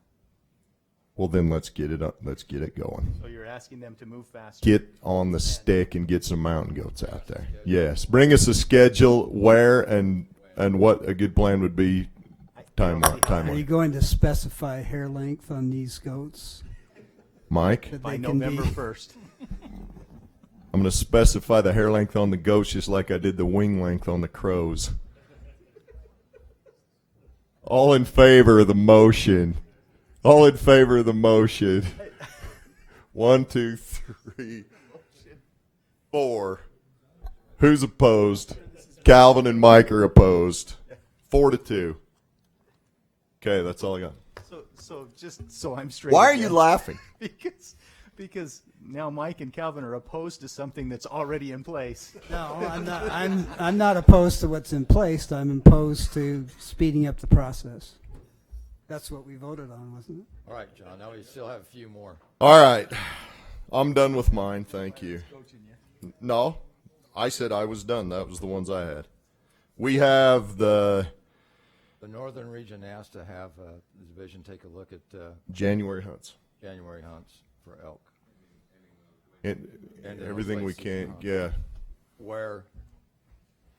Well, then let's get it up. Let's get it going. So you're asking them to move faster. Get on the stick and get some mountain goats out there. Yes. Bring us a schedule where and what a good plan would be time-wise. Are you going to specify hair length on these goats? Mike? By November 1st. I'm going to specify the hair length on the goats just like I did the wing length on the crows. All in favor of the motion. All in favor of the motion. 1, 2, 3, 4. Who's opposed? Calvin and Mike are opposed. 4-2. Okay, that's all I got. So just so I'm straight. Why are you laughing? Because now Mike and Calvin are opposed to something that's already in place. No, I'm not. I'm not opposed to what's in place. I'm opposed to speeding up the process. That's what we voted on, wasn't it? All right, John. Now we still have a few more. All right. I'm done with mine. Thank you. No, I said I was done. That was the ones I had. We have the northern region asked to have the division take a look at January hunts. January hunts for elk. And everything we can, yeah. Where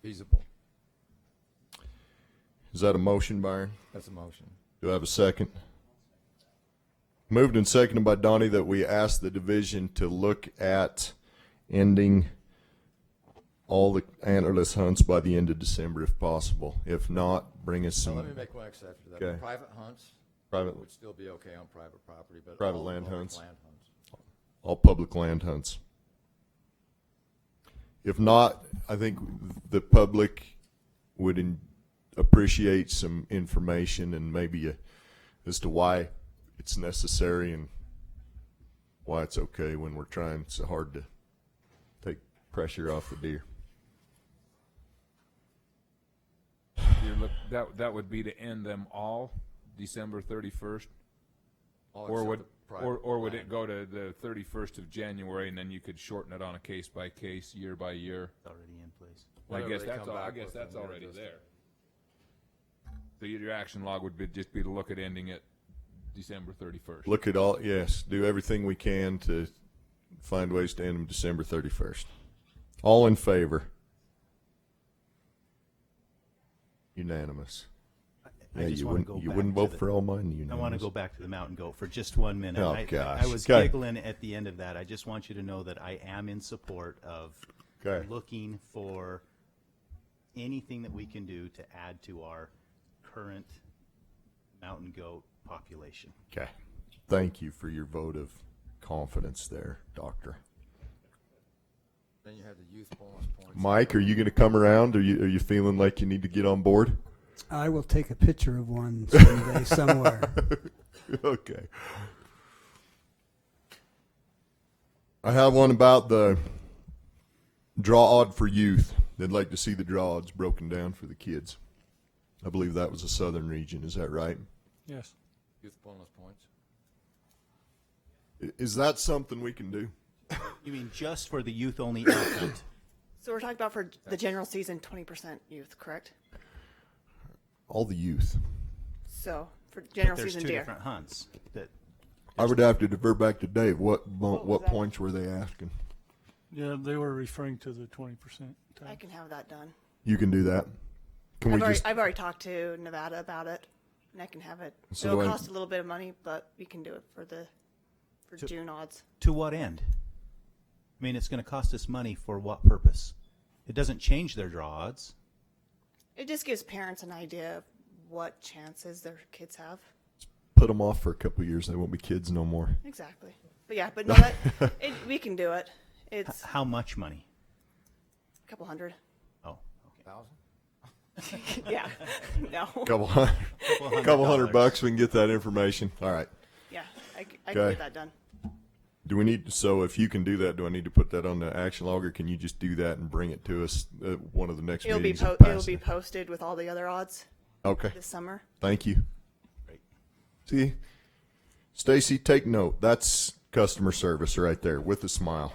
feasible. Is that a motion, Byron? That's a motion. Do I have a second? Moved and seconded by Donnie that we ask the division to look at ending all the antlerless hunts by the end of December if possible. If not, bring us some. Let me make one exception to that. Okay. Private hunts would still be okay on private property, but private all land public hunts. Land hunts. All public land hunts. If not, I think the public would appreciate some information and maybe as to why it's necessary and why it's okay when we're trying so hard to take pressure off the deer. That would be to end them all December 31st, All or except would the private would land. it go to the 31st of January and then you could shorten it on a case by case, year by year? Already in place. I Whatever guess they that's come all. I back guess with that's and already just- there. So your action log would just be to look at ending it December 31st. Look at all, yes, do everything we can to find ways to end them December 31st. All in favor? Unanimous. I Yeah, just you wanna wouldn't, go you back wouldn't to vote the- for all mine, unanimous. I want to go back to the mountain goat for just 1 minute. Oh, I gosh. was Okay. giggling at the end of that. I just want you to know that I am in support of Okay. looking for anything that we can do to add to our current mountain goat population. Okay. Thank you for your vote of confidence there, Doctor. Then you have the youth bonus points. Mike, are you going to come around? Are you feeling like you need to get on board? I will take a picture of one someday somewhere. Okay. I have one about the draw odd for youth. They'd like to see the draw odds broken down for the kids. I believe that was a southern region. Is that right? Yes. Youth bonus points. Is that something we can do? You mean just for the youth-only elk hunt? So we're talking about for the general season, 20% youth, correct? All the youth. So for general But there's season two deer. different hunts. That I would have to defer back to Dave. What was that? points were they asking? Yeah, they were referring to the 20% I tax. can have that done. You can do that. Can we just? I've already talked to Nevada about it, and I can have it. So It'll do I- cost a little bit of money, but we can do it for June odds. To what end? I mean, it's going to cost us money for what purpose? It doesn't change their draw odds. It just gives parents an idea of what chances their kids have. Put them off for a couple of years. They won't be kids no more. Exactly. But yeah, but no, we can do it. It's How much money? a couple hundred. Oh, Yeah. No. Couple hundred bucks. We can get that information. All right. Yeah, I can Okay. get that done. Do we need? So if you can do that, do I need to put that on the action log, or can you just do that and bring it to us at one of the next meetings? and It'll pass be it? posted with all the other odds. Okay. This summer. Thank you. See, Staci, take note. That's customer service right there with a smile.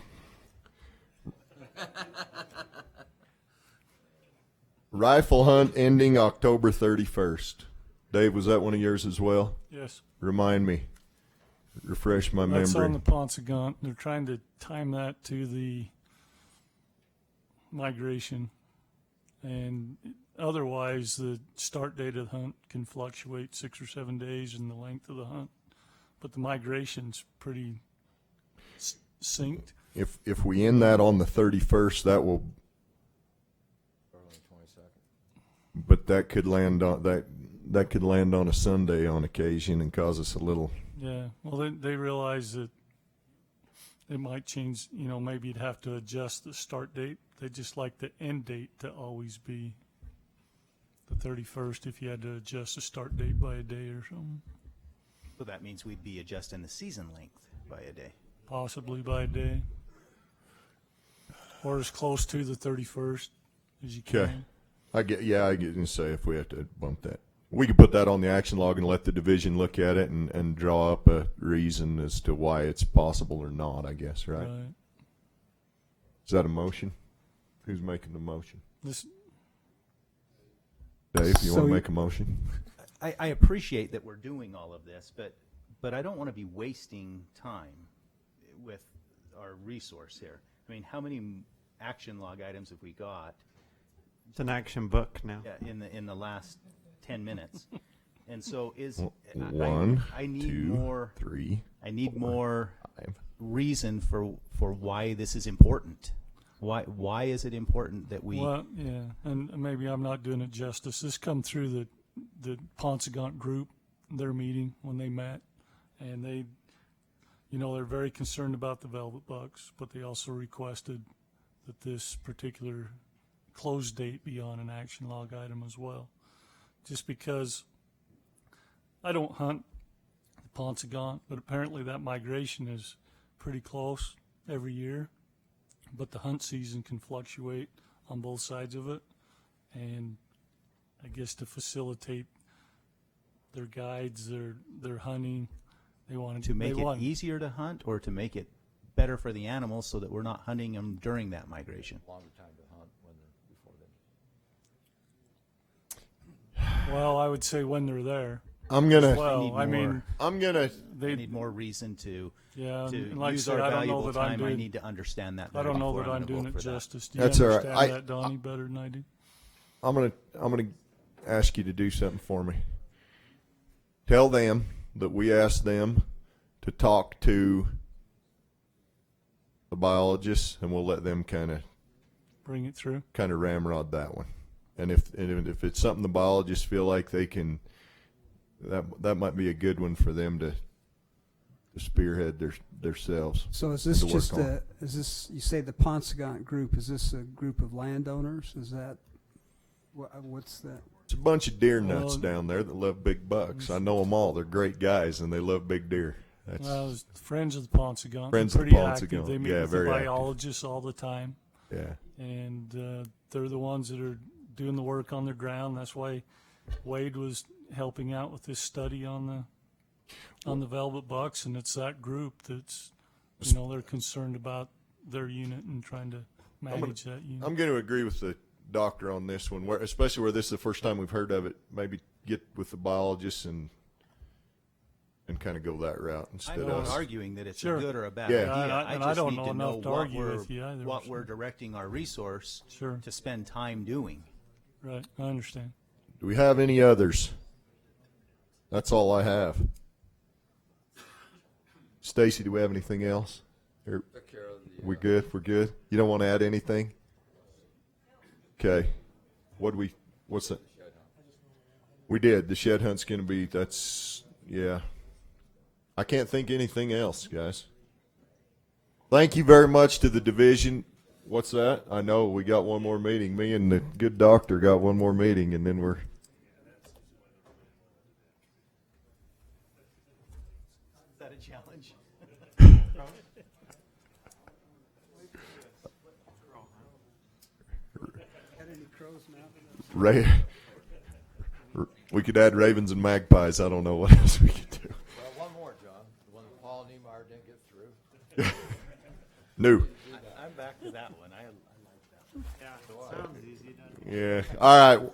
Rifle hunt ending October 31st. Dave, was that one of yours as well? Yes. Remind me. Refresh my That's memory. on the Pontegant. They're trying to time that to the migration. And otherwise, the start date of the hunt can fluctuate 6 or 7 days in the length of the hunt. But the migration's pretty synced. If we end that on the 31st, that will. But that could land on that could land on a Sunday on occasion and cause us a little. Yeah, well, they realize that it might change, maybe you'd have to adjust the start date. They just like the end date to always be the 31st if you had to adjust the start date by a day or something. So that means we'd be adjusting the season length by a day. Possibly by a day. Or as close to the 31st as you can. Okay. I get to say if we have to bump that. We could put that on the action log and let the division look at it and draw up a reason as to why it's possible or not, I guess, right? Right. Is that a motion? Who's making the motion? This, Dave, you So want to make a motion? I appreciate that we're doing all of this, but I don't want to be wasting time with our resource here. I mean, how many action log items have we got? It's an action book now. Yeah, in the last 10 minutes. And so One, I need two, more 3. I need four, more 5. reason for why this is important. Why is it important that we well, yeah, and maybe I'm not doing it justice. This come through the Pontegant group, their meeting when they met, and they, they're very concerned about the velvet bucks, but they also requested that this particular close date be on an action log item as well. Just because I don't hunt the Pontegant, but apparently that migration is pretty close every year. But the hunt season can fluctuate on both sides of it. And I guess to facilitate their guides, their hunting, they wanted to make it easier to hunt or to make it better for the animals so that we're not hunting them during that migration. Longer time to hunt when they're before then. Well, I would say when they're there. I'm gonna. They need more reason to. Yeah, to and like use I said, our I don't know valuable that I'm time. I doing. need to understand that. I don't know before that I'm I'm gonna doing vote it for that. justice. Do you That's all right. understand that, Donnie, better than I do? I'm gonna ask you to do something for me. Tell them that we asked them to talk to the biologists, and we'll let them kind of Bring it through. ramrod that one. And if it's something the biologists feel like they can, that might be a good one for them to spearhead themselves. So is this to work just on. is this, you say the Pontegant group, is this a group of landowners? Is that, what's that? It's a bunch of deer nuts Well, down there that love big bucks. I know them all. They're great guys, and they love big deer. That's, Well, it's Friends of the Pontegant. Friends They're of the pretty active. Pontegant. They meet Yeah, with the very active. biologists all the time. Yeah. And they're the ones that are doing the work on their ground. That's why Wade was helping out with this study on the velvet bucks, and it's that group that's, they're concerned about their unit and trying to manage that unit. I'm going to agree with the doctor on this one, especially where this is the first time we've heard of it. Maybe get with the biologists and and kind of go that route instead I'm of. not arguing that it's Sure. a good or a bad Yeah. idea. And I just don't need know to know enough to what argue we're, with you either, what so. we're directing our resource Sure. to spend time doing. Right, I understand. Do we have any others? That's all I have. Stacy, do we have anything else? Or, we good? We're good? You don't want to add anything? Okay. What's that? We did. The shed hunt's going to be, yeah. I can't think anything else, guys. Thank you very much to the division. What's that? I know we got one more meeting. Me and the good doctor got one more meeting, and then we're. Is that a challenge? We could add ravens and magpies. I don't know what else we could do. Well, one more, John. The one that Paul Niemeyer didn't get through. New. I'm back to that one. I like that one. Yeah, sounds easy, doesn't it? Yeah. All right.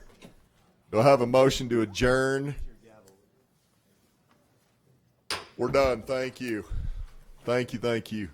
Do I have a motion to adjourn? We're done. Thank you. Thank you.